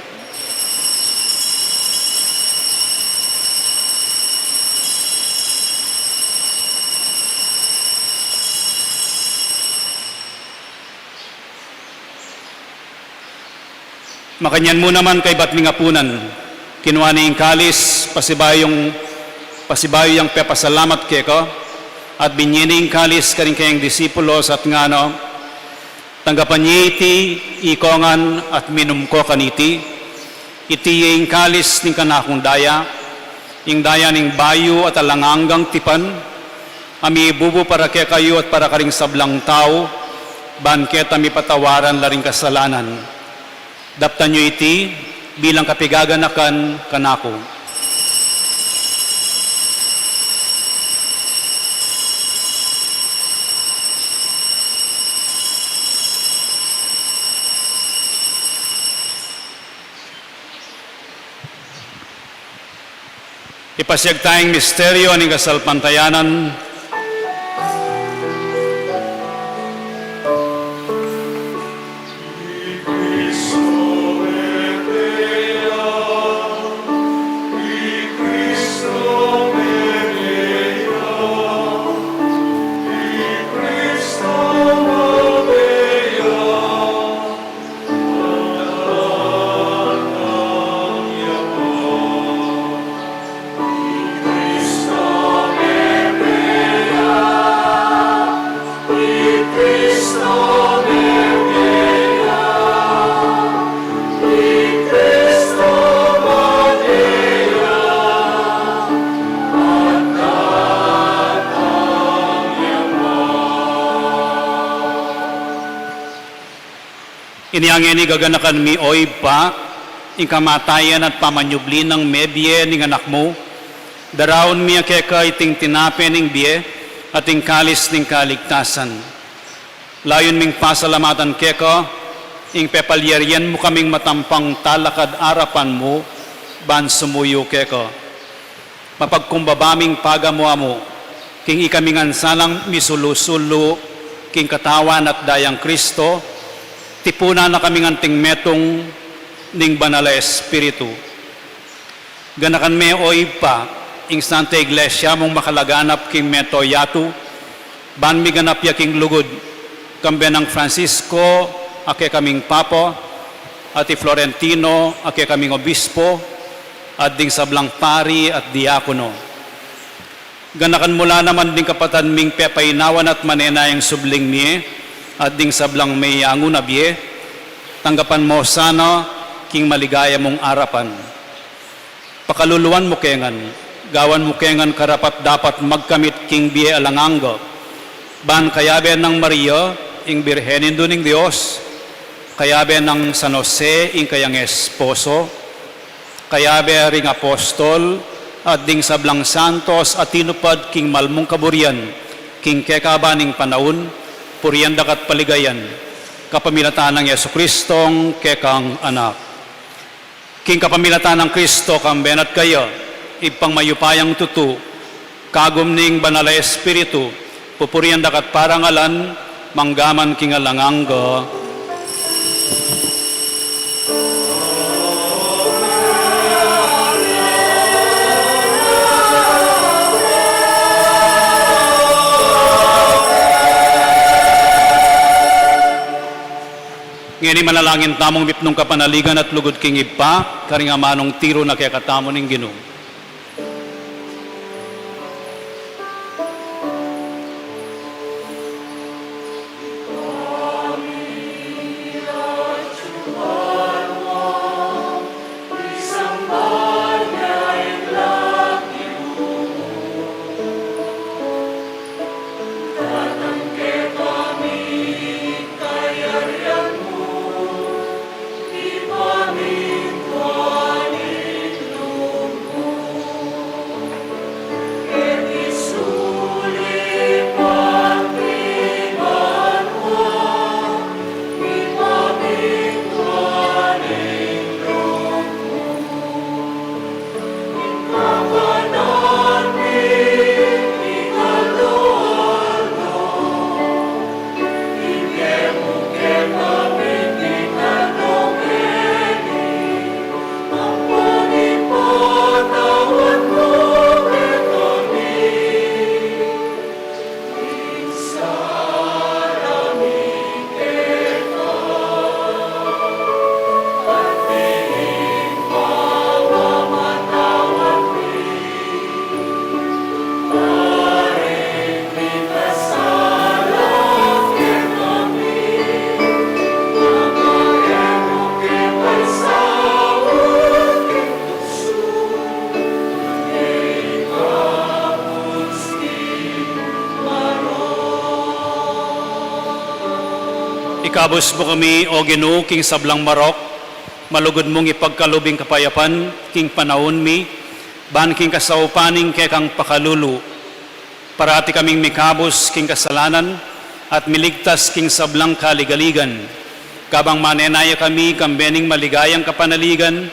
Makanyan mo naman kay batning apunan, kinuha ni kalis, pasibayo yung pepasalamat keko, at binyining kalis karing kayang disipulos at ngano, tanggapan niya iti, ikongan at minum ko kaniti, iti yung kalis ning kanakong daya, yung daya ning bayo at alanganggang tipan, ami bubo para kaya kayo at para karing sablang tao, banket ami patawaran laring kasalanan. Daptan nyo iti, bilang kapigaganakan kanako. Ipasiyag tayong misteryo ng kasalpantayanan. Iniangin ni gaganakan mi oy pa, ing kamatayan at pamanyublin ng mebye ning anak mo, daraon mi keka iting tinape ning biye at ing kalis ning kaligtasan. Layon ming pasalamatan keka, ing pepalyeryan mo kaming matampang talakad arapan mo, ban sumuyo keka. Mapagkumbabaming pagamuha mo, king ikamingan salang misulusulo, king katawan at dayang Kristo, tipuna na kaming anting metong ning banala Espiritu. Ganakan me oy pa, ing Santa Iglesia mong makalaganap king meto yatu, ban mi ganap ya king lugod, kambe ng Francisco, ake kaming Papa, ati Florentino, ake kaming Obispo, at ding sablang pari at diakono. Ganakan mula naman ding kapatan ming pepainawan at manenayang subling miye, at ding sablang may anguna biye, tanggapan mo sana king maligaya mong arapan. Pakaluluan mo kengan, gawan mo kengan karapat dapat magkamit king biye alanganga, ban kayabe ng Maria, ing Birhenin duning Diyos, kayabe ng San Jose, ing kayang esposo, kayabe ring apostol, at ding sablang santos at tinupad king malmong kaburian, king kekabaning panahon, puriyan dakat paligayan, kapamilatan ng Yesu Kristong kekang anak. King kapamilatan ng Kristo kambenat kayo, ipang mayupayang tutu, kagum ning banala Espiritu, pupuriyan dakat parangalan, manggaman king alanganga. Ngini manalangin tamong mipnong kapanaligan at lugod king ipa, karing amanong tiro na kaya katamo ning Ginoo. Ikabos mo kami, O Ginoo, king sablang marok, malugod mong ipagkalubing kapayapan, king panahon mi, ban king kasaupaning kekang pakalulu, parati kaming mikabos king kasalanan, at miligtas king sablang kaligaligan, kabang manenaya kami kambening maligayang kapanaligan,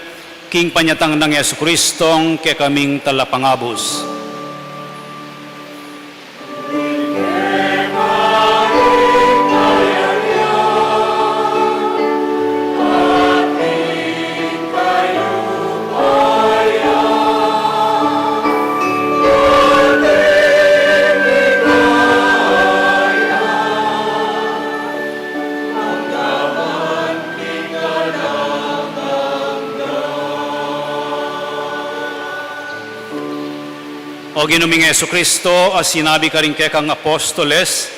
king panyatang ng Yesu Kristong ke kaming talapangabos. O Ginuming Yesu Kristo, as sinabi ka rin kekang apostoles,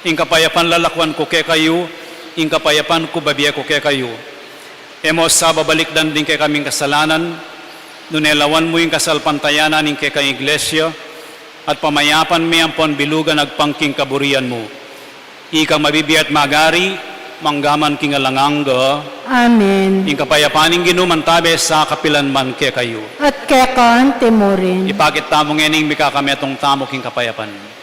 ing kapayapan lalakwan ko ke kayo, ing kapayapan ko babiya ko ke kayo. Emo sa babalikdan din ke kaming kasalanan, nunelawan mo yung kasalpantayanan ing kekang iglesia, at pamayapan mi ang bilugan agpangking kaburian mo. Ikang mabibiya at magari, manggaman king alanganga, Amen. ing kapayapaning ginumantabe sa kapilan man ke kayo. At kekan timurin. Ipakit tamo ngening mika kami atong tamo king kapayapan.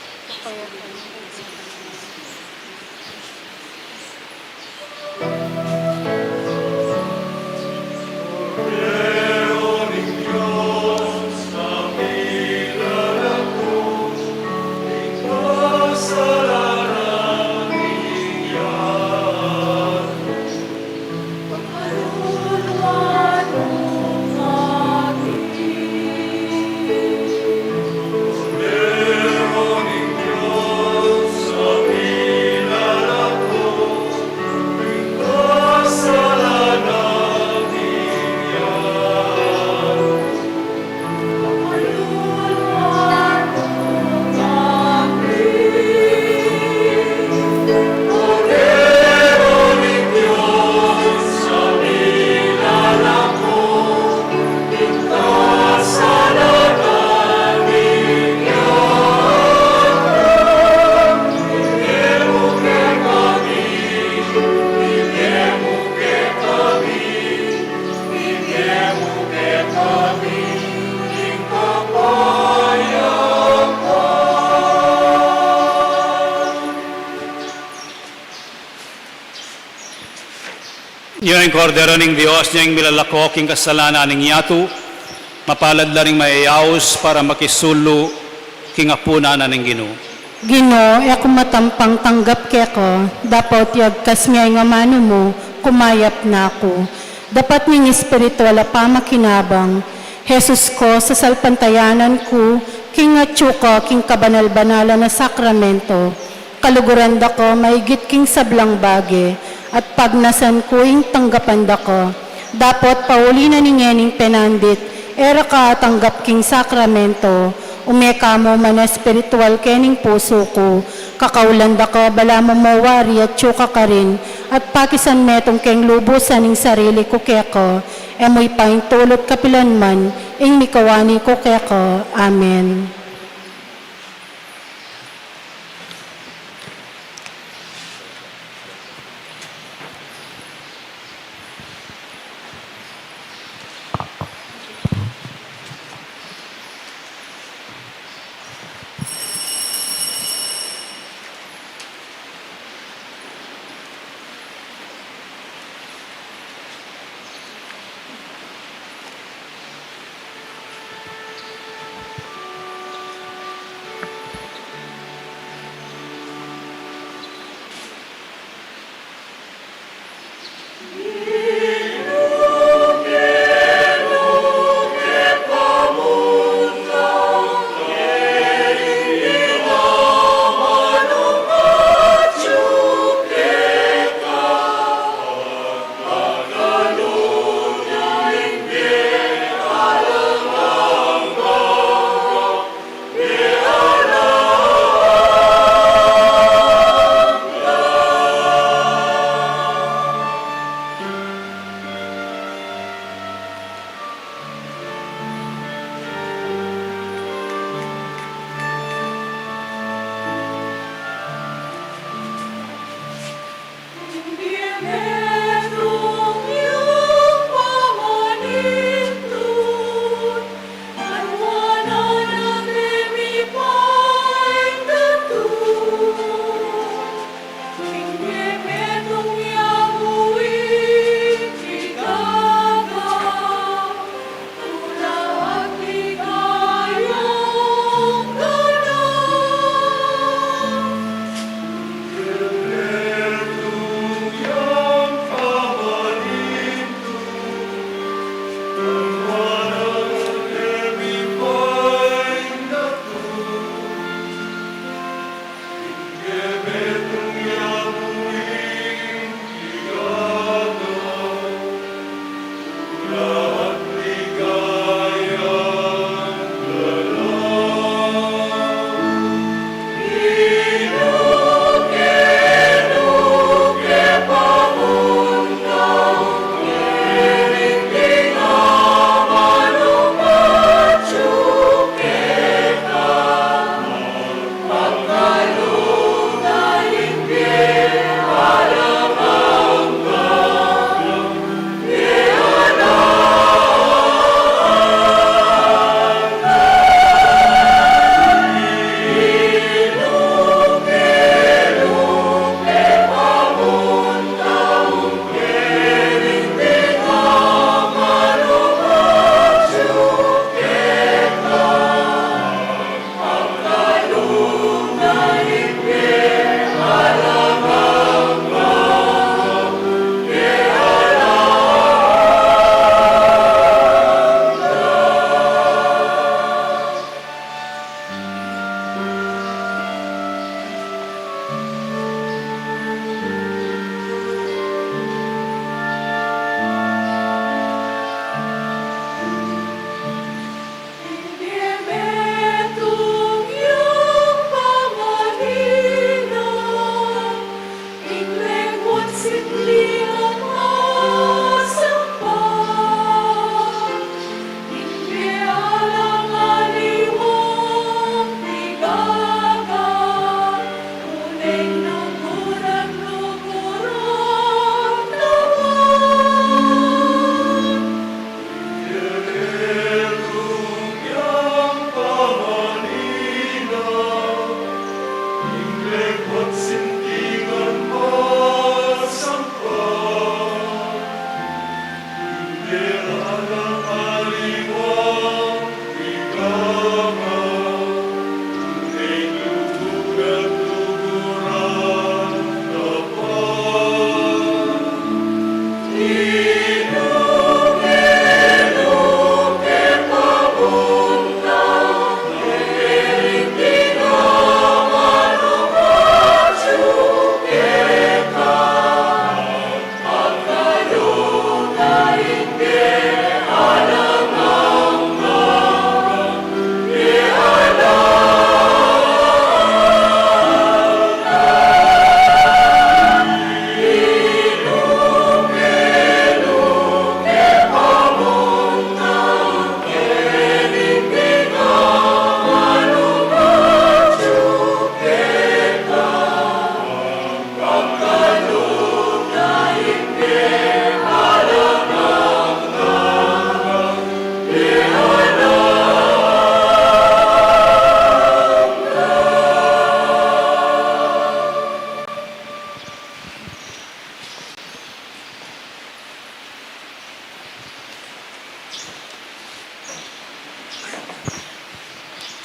Yung kordero ning Diyos niyang milalako king kasalanan ning yatu, mapalad la ring mayayaos para makisulo king apuna na ning Ginoo. Gino, ako matampang tanggap keko, dapat yagkas nga nga mano mo, kumayap na ako. Dapat ning espiritual pa makinabang, Jesus ko sa salpantayanan ko, king atsuka, king kabanal-banala na sakramento, kaluguran da ko, maigit king sablang bagi, at pagnasan ko ing tanggapan da ko. Dapat pauli na ningening penandit, era ka tanggap king sakramento, umeka mo man espiritual kening puso ko, kakaulanda ka bala mo mawari at tsuka ka rin, at pakisan metong keng lubusan ning sarili ko keko, emoy paing tulot kapilan man, ing mikawani ko keko. Amen.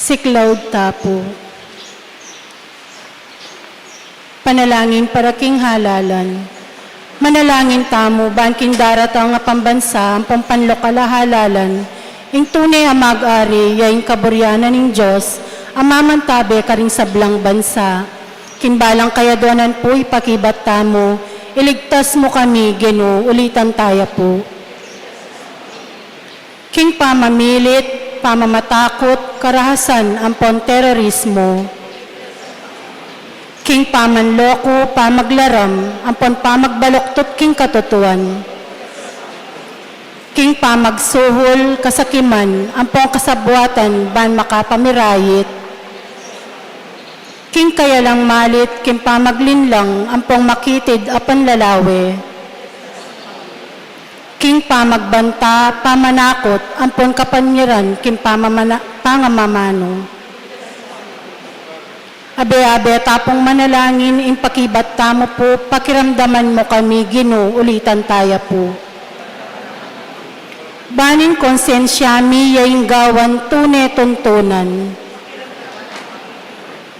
Si Claude Tapo. Panalangin para king halalan. Manalangin tamo, banking daratang nga pambansa, ang pampanlokala halalan, ing tunay ang mag-ari, yaing kaburyanan ng Diyos, ang mamantabe karing sablang bansa. Kinbalang kayadonan po, ipakibat tamo, iligtas mo kami, Ginoo, ulitan tayo po. King pamamilit, pamamatakot, karahasan, ampon terorismo. King pamanloko, pamaglaram, ampon pamagbaloktot king katutuan. King pamagsuhol, kasakiman, ampon kasabuatan, ban makapamirayit. King kayalang malit, king pamaglinlang, ampong makitid, apan lalawe. King pamagbanta, pamanakot, ampon kapanyiran, king pangamamano. Abe-abe tapong manalangin, impakibat tamo po, pakiramdaman mo kami, Ginoo, ulitan tayo po. Baning konsensyami, yaing gawan, tune tuntunan.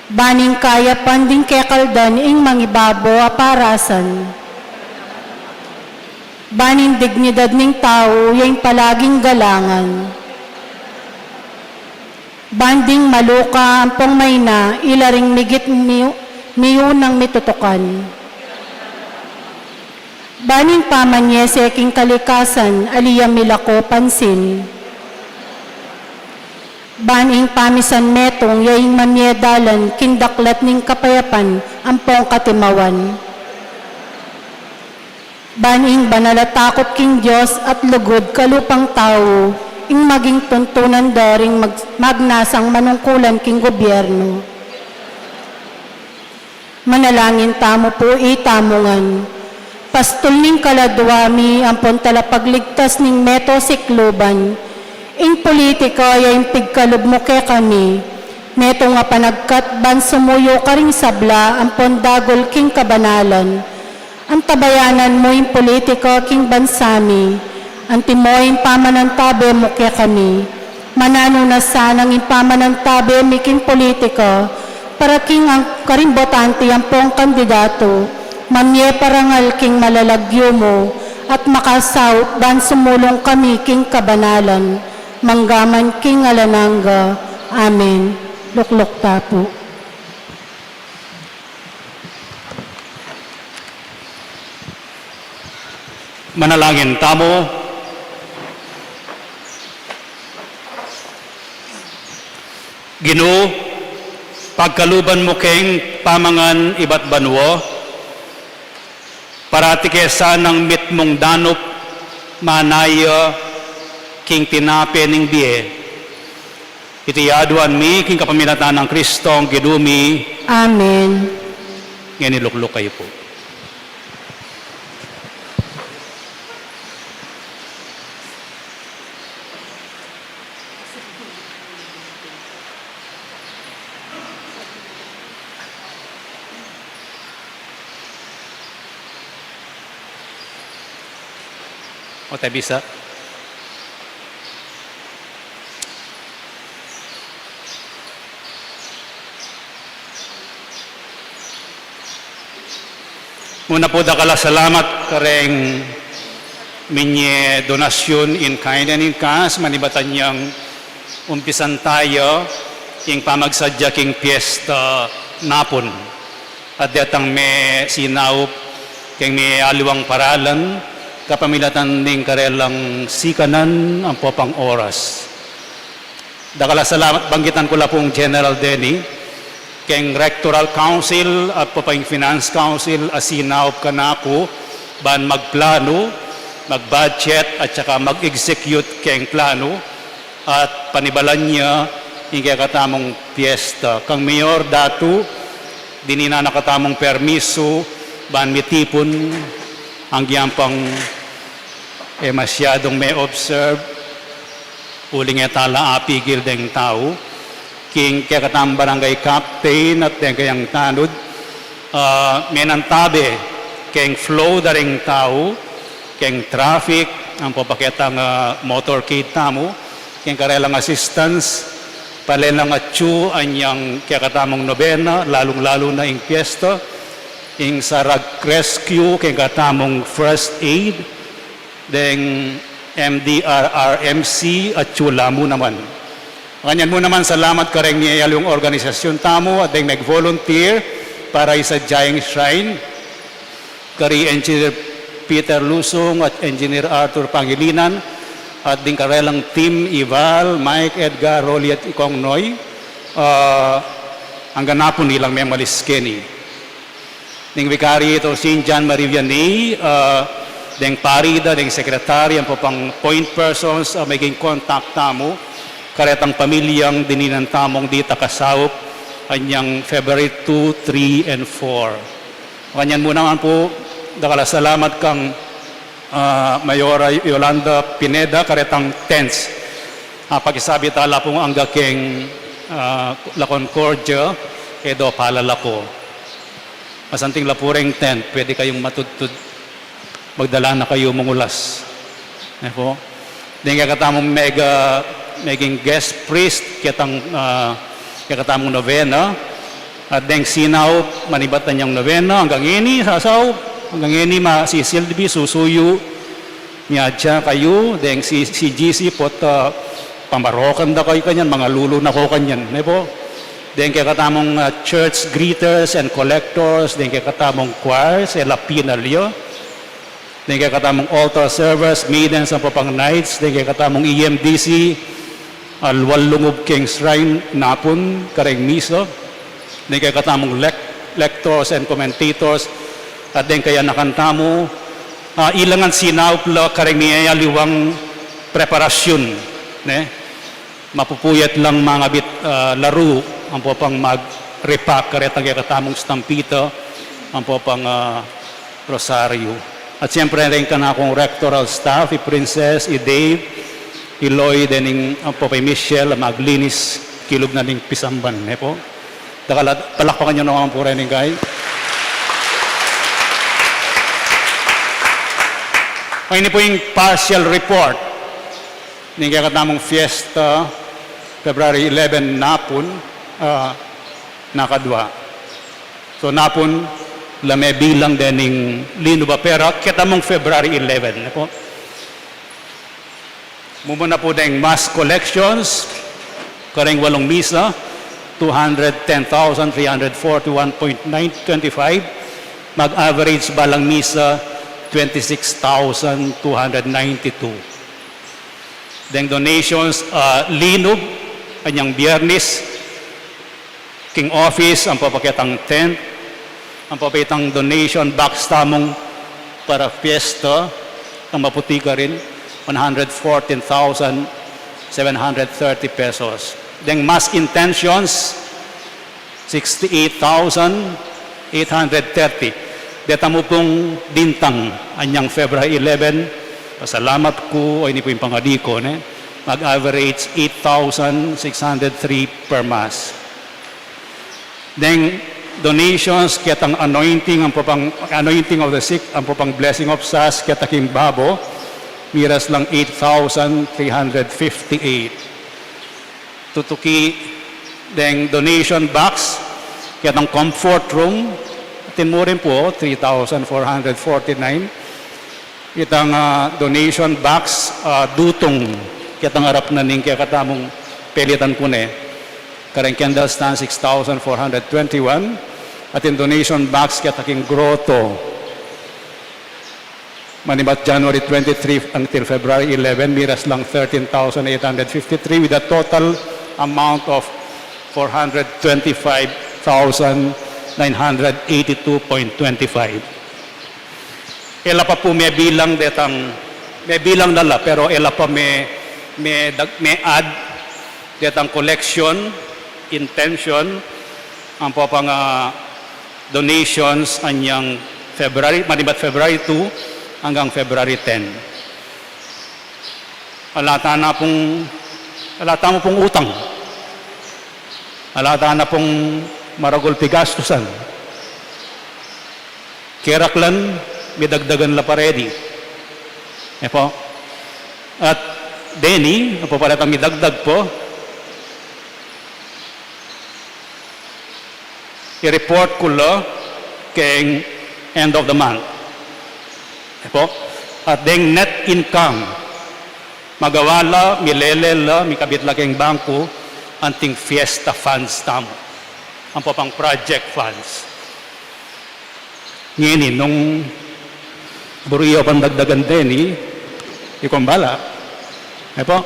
Baning kaya panding kekaldan, ing mangibabo, aparasan. Baning dignidad ning tao, yaing palaging galangan. Banding maluka, ampong mayna, ilaring migit miyo ng mitutukan. Baning pamanyese king kalikasan, aliyam milako pansin. Baning pamisan metong, yaing mamyedalan, kindaklat ning kapayapan, ampong katimawan. Baning banalatakot king Diyos at lugod kalupang tao, ing maging tuntunan daring magnasang manungkulan king gobyerno. Manalangin tamo po itamongan. Pastol ning kaladwami, ampon talapagligtas ning meto sikluban. Ing politika yaing pigkalob mo ke kami. Meto nga panagkat ban sumuyo karing sabla, ampon dagol king kabanalan. Ang tabayanan mo yung politika king bansami, ang timoy pamanantabe mo kaya kami. Manano na sanang yung pamanantabe mi king politika, para king ang karimbotante ang pong kandidato, mamye parangal king malalagyo mo, at makasaw ban sumulong kami king kabanalan, manggaman king alananga. Amen. Luklok Tapo. Manalangin tamo. Ginoo, pagkaluban mo king pamangan iba't banwo, parati kesa ng mitmong danop, manaya king tinape ning biye. Itiyaduan mi king kapaminatan ng Kristong gidumi. Amen. Ngayon iluklok kayo po. O tayo bisa. Muna po dakala salamat kareng minye donasyon in kind and in cash, manibatan niyang umpisan tayo, king pamagsadya king piyesta napon. At datang may sinaup, king may aliwang paralan, kapamilatan ning karelang sikanan ang popang oras. Dakala salamat, banggitan ko la pong General Denny, king Rectoral Council at popang Finance Council asinaup ka na po, ban magplano, mag-budget at saka mag-execute king plano at panibalan niya yung katamong piyesta. Kang mayor datu, dinina nakatamong permiso, ban mitipon ang giyampang masyadong may observe, uling etala apigil deng tao, king katamang barangay captain at deng kayang tanod, menantabe, king flow daring tao, king traffic, ang papaketang motorcade tamo, king karelang assistance, palelang atsu anyang kakatamong nobena, lalong-lalo na ing piyesta, ing sarag rescue, king katamong first aid, deng MDRRMC at chula mo naman. Kanyan mo naman salamat kareng ni yung organisasyon tamo at deng nag-volunteer para isa Giant Shrine, kari Engineer Peter Lusong at Engineer Arthur Pangilinan at din karelang team Ival, Mike, Edgar, Rolly at Ikong Noy ang ganapon nilang may maliskeni. Ning vikari ito si John Marie Vianney, ding parida, ding sekretary, ang popang point persons, maging contact tamo, karetang pamilyang dininan tamong di takasawop, kanyang February 2, 3, and 4. Kanyan mo naman po, dakala salamat kang Mayora Yolanda Pineda, karetang tents. Pakisabi tala pong ang gaking La Concordia, edo palala ko. Masanting lapureng tent, pwede kayong matudtud, magdala na kayo mangulas. Po. Then kakatamong meging guest priest, kakatamong novena, at deng sinaw, manibatan niyang novena, hanggang ini, sasaw, hanggang ini masisilbi, susuyo, miyadya kayo, deng si GC pot, pamarokan da kayo kanyan, mga lulo na ko kanyan. Po. Deng kakatamong church greeters and collectors, deng kakatamong choirs, lapinalyo, deng kakatamong altar servers, maidens ang papang knights, deng kakatamong EMDC, alwalungub king shrine, napon, kareng miso, deng kakatamong lectors and commentators, at deng kaya nakantamo, ilangan sinawpla, kareng niyayaliwang preparasyon, mapupuyat lang mga bit laro, ang popang mag-repack, karetang katamong stampito, ang popang rosaryo. At siyempre rin ka na akong rectoral staff, i-Princess, i-Dave, i-Lloyd, and ang popay Michelle, maglinis, kilog na ning pisamban. Po. Palakpakan nyo naman po rin kay. Ini po yung partial report ng katamong fiesta, February 11, napon, nakadwa. So napon, lame bilang dening lino ba pera, katamong February 11. Po. Mumuna po ding mass collections, kareng walong misa, 210,341.925. Mag-average balang misa, 26,292. Deng donations, linog, kanyang biyernes, king office, ang papaketang tent, ang papaketang donation box tamong para fiesta, ang maputi ka rin, 114,730 pesos. Deng mass intentions, 68,830. Deta mo pong dintang anyang February 11, pasalamat ko, ay ini po yung pangadiko, mag-average 8,603 per mass. Then, donations, kitang anointing, ang popang anointing of the sick, ang popang blessing of SAS, kitaking babo, miras lang 8,358. Tutuki, then donation box, kitang comfort room, Timurin po, 3,449. itang donation box dutong kitang arap na ning kaya katamong pelitan ko ne. Karang candle stand 6,421 at in donation box kaya taking grotto manibat January 23 until February 11 miras lang 13,853 with a total amount of 425,982.25. Ela pa po may bilang detang may bilang nala pero ela pa may add detang collection intention ang po pang donations anyang February manibat February 2 hanggang February 10. Alata mo pong utang. Alata na pong maragol pigastusan. Keraklan, may dagdagan la pa ready. Po. At Denny, po pala may dagdag po. I-report ko lo kay end of the month. Po. At deng net income, magawala, milelela, mikabitla kayong bangko, anting fiesta funds tamo. Ang po pang project funds. Ngayon, nung buriyo pang dagdagan din, ikumbala. Po.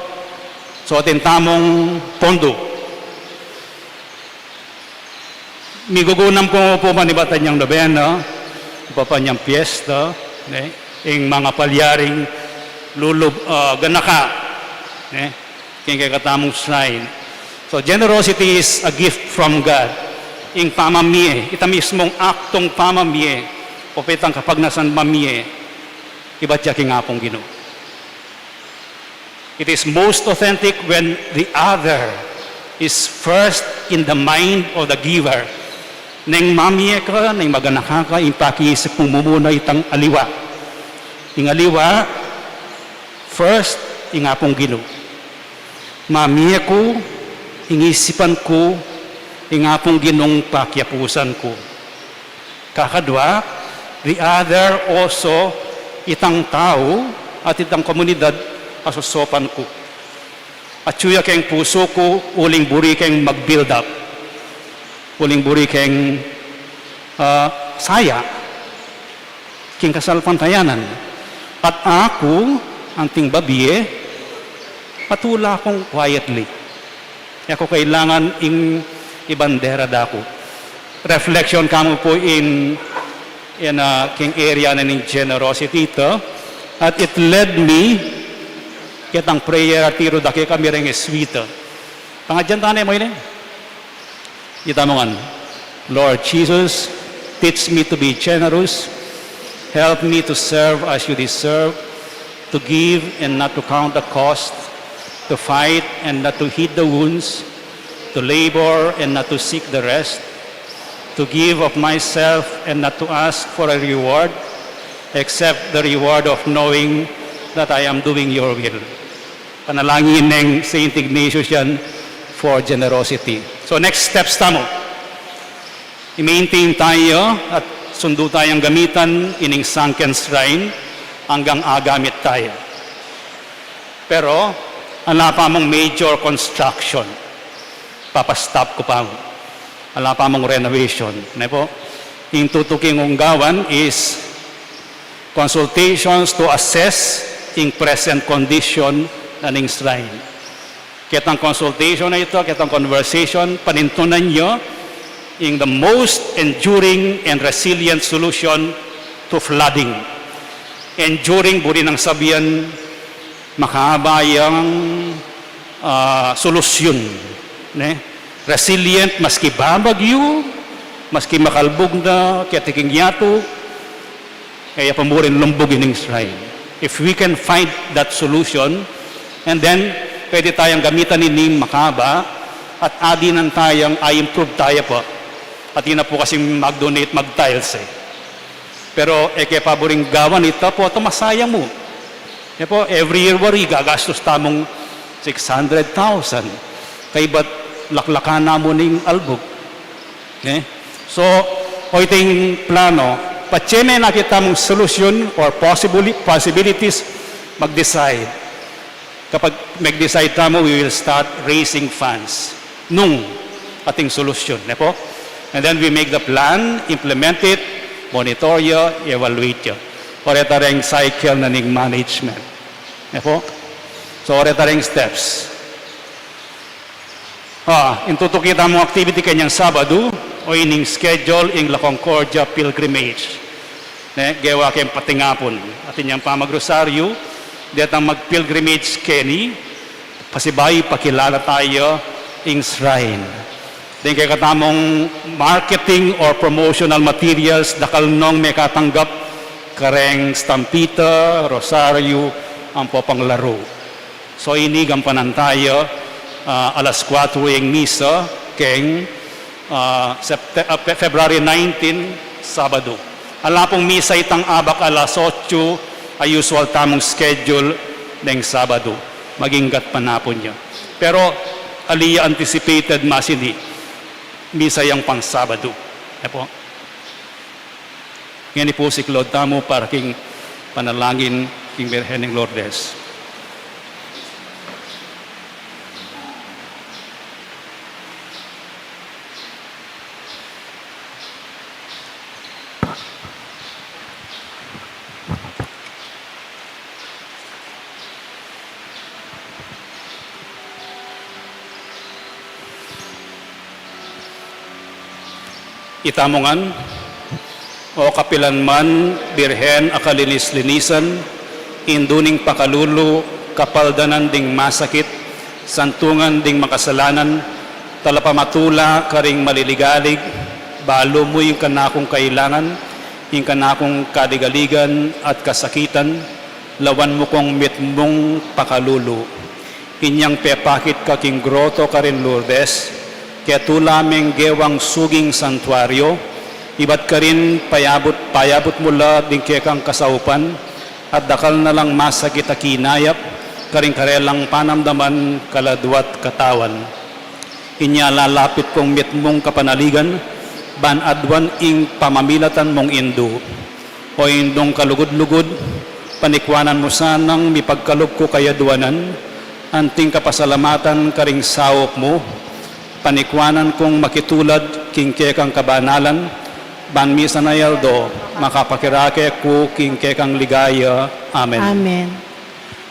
So, atin tamong pondo. Migugunam ko po manibatan niyang nobena, po pa niyang fiesta, yung mga palyaring ganaka, kaya katamong shrine. So generosity is a gift from God. Yung pamamiye, ita mismong aktong pamamiye, o petang kapag nasan mamiye, iba't siya kingapong Ginoo. It is most authentic when the other is first in the mind of the giver. Nang mamiye ka, nang maganaka ka, yung pakiisip mong mumuna itang aliwa. Yung aliwa, first, yung apong Ginoo. Mamiye ko, ingisipan ko, yung apong Ginong pakyapusan ko. Kakadwa, the other also, itang tao at itang komunidad, asusopan ko. At suya kayong puso ko, uling buri kayong mag-build up. Uling buri kayong saya, king kasalpantayanan. At ako, ang ting babiye, patula akong quietly. Ako kailangan ibandera dako. Reflection kamo po in king area na ning generosity ito. At it led me, kitang prayer at tiro daki kami rin sweet. Pangadyan tanay mo yun Kita mo nga, Lord Jesus, teach me to be generous. Help me to serve as you deserve, to give and not to count the cost, to fight and not to heed the wounds, to labor and not to seek the rest, to give of myself and not to ask for a reward, except the reward of knowing that I am doing your will. Panalangin ng Saint Ignatius yan for generosity. So next steps tamo. I-maintain tayo at sundo tayong gamitan ining sunken shrine hanggang agamit tayo. Pero, ala pa mong major construction. Papastop ko pa mo. Ala pa mong renovation. Po? Yung tutuking unggawan is consultations to assess in present condition na ning shrine. Kitang consultation na ito, kitang conversation, panintunan nyo in the most enduring and resilient solution to flooding. Enduring, buri ng sabihan, makabayang solusyon. Resilient, maski babagyo, maski makalbog na, kaya tiking yato, kaya pamurin lumbog ining shrine. If we can find that solution, and then, pwede tayong gamitan ining makaba, at adinan tayong i-improve tayo po. At yun na po kasi mag-donate, mag-tiles Pero, kaya paboring gawan ito po, ito masaya mo. Po, every year wari, gagastos tamong 600,000. Kaya ba't laklakan na mo ning albog? So, o ito yung plano, patseme nakita mong solution or possibilities, mag-decide. Kapag mag-decide tamo, we will start raising funds nung ating solusyon. Ne po? And then we make the plan, implement it, monitor yo, evaluate yo. Oreta ring cycle na ning management. Ne po? So oreta ring steps. Intutukita mo activity kanyang Sabado o ining schedule ing La Concordia Pilgrimage. Gawa kayong patingapon. At inyang pamagrosaryo, detang mag-pilgrimage keni, pasibay, pakilala tayo ing shrine. Then kaya katamong marketing or promotional materials, dakal nung may katanggap kareng stampita, rosaryo, ang popang laro. So inigampanan tayo, alas 4 yung misa, keng February 19, Sabado. Ala pong misa itang abak alas 8, ay usual tamong schedule ng Sabado. Maginggat panapon niya. Pero aliya anticipated masini, misa yung pang Sabado. Po. Ngayon po si Claude Tamo para king panalangin king Birhen ng Lourdes. Itamongan, o kapilan man, Birhen akalinis-linisan, induning pakalulu, kapaldanan ding masakit, santungan ding makasalanan, talapamatula karing maliligalig, balo mo yung kanakong kailangan, yung kanakong kadigaligan at kasakitan, lawan mo kong mitmong pakalulu. Inyang pepakit kaking groto karin Lourdes, kaya tulameng gewang suging santuaryo, iba't ka rin payabot mula din kekang kasaupan, at dakal na lang masakit a kinayap, karing karelang panamdaman kaladwat katawan. Inya lalapit kong mitmong kapanaligan, banadwan ing pamamilatan mong indu, o indong kalugod-lugod, panikwanan mo sanang mipagkalog ko kayadwanan, anting kapasalamatan karing sawop mo, panikwanan kong makitulad king kekang kabanalan, ban misa na yaldo, makapakirake ko king kekang ligaya. Amen. Amen.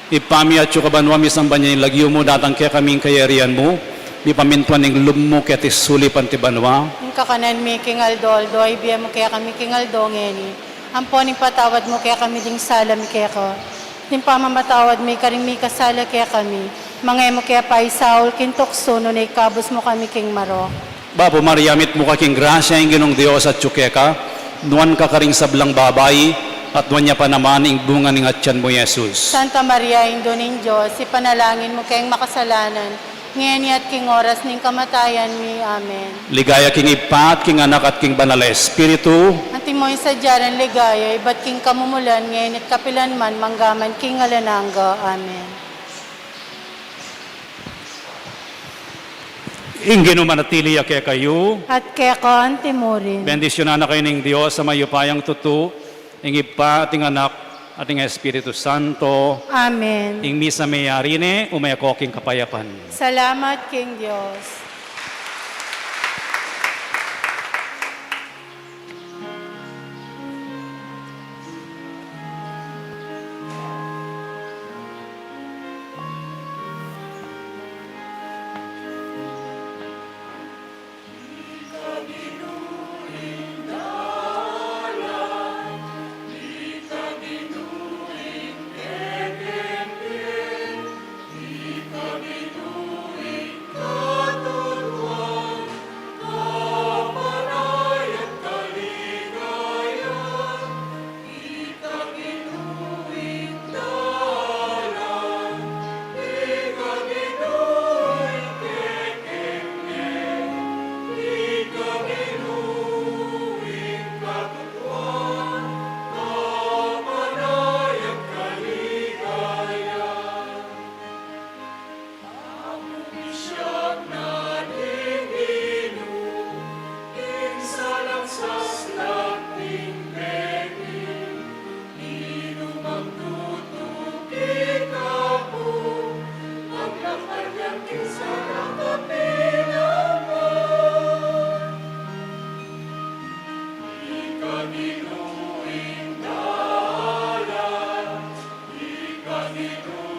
Ipami at yukabanwa misang banya yung lagyo mo, datang kaya kaming kayarian mo, di pamintuan ng lum mo kaya tisulipan ti banwa. Yung kakanan mi king Aldo, ibiya mo kaya kami king Aldo ngeni. Amponing patawad mo kaya kami ding sala mi kaya ko. Yung pamamatawad mi karing mi kasala kaya kami. Mga mo kaya pa Saul, kintokso, no na ikabos mo kami king Maro. Babo, mariamit mo kaking grasya yung ginong Diyos at tsukeka, nuwan ka karing sablang babay, at nuwan niya pa naman ing bunga ng atyan mo, Jesus. Santa Maria, Indo ning Diyos, ipanalangin mo kayong makasalanan, ngayon at king oras ning kamatayan mi. Amen. Ligaya king ipat, king anak at king banal Espiritu, Anti mo yung sadyaran ligaya, iba't king kamumulan, ngayon at kapilan man, manggaman king alananga. Amen. ingin manatili kaya kayo, At kaya ko antimurin. bendisyonan na kayo ng Diyos sa mayupayang tutu, ing ipa ating anak, ating Espiritu Santo, Amen. ing misa mayarine, umayakoking kapayapan. Salamat king Diyos. Katu Ikaw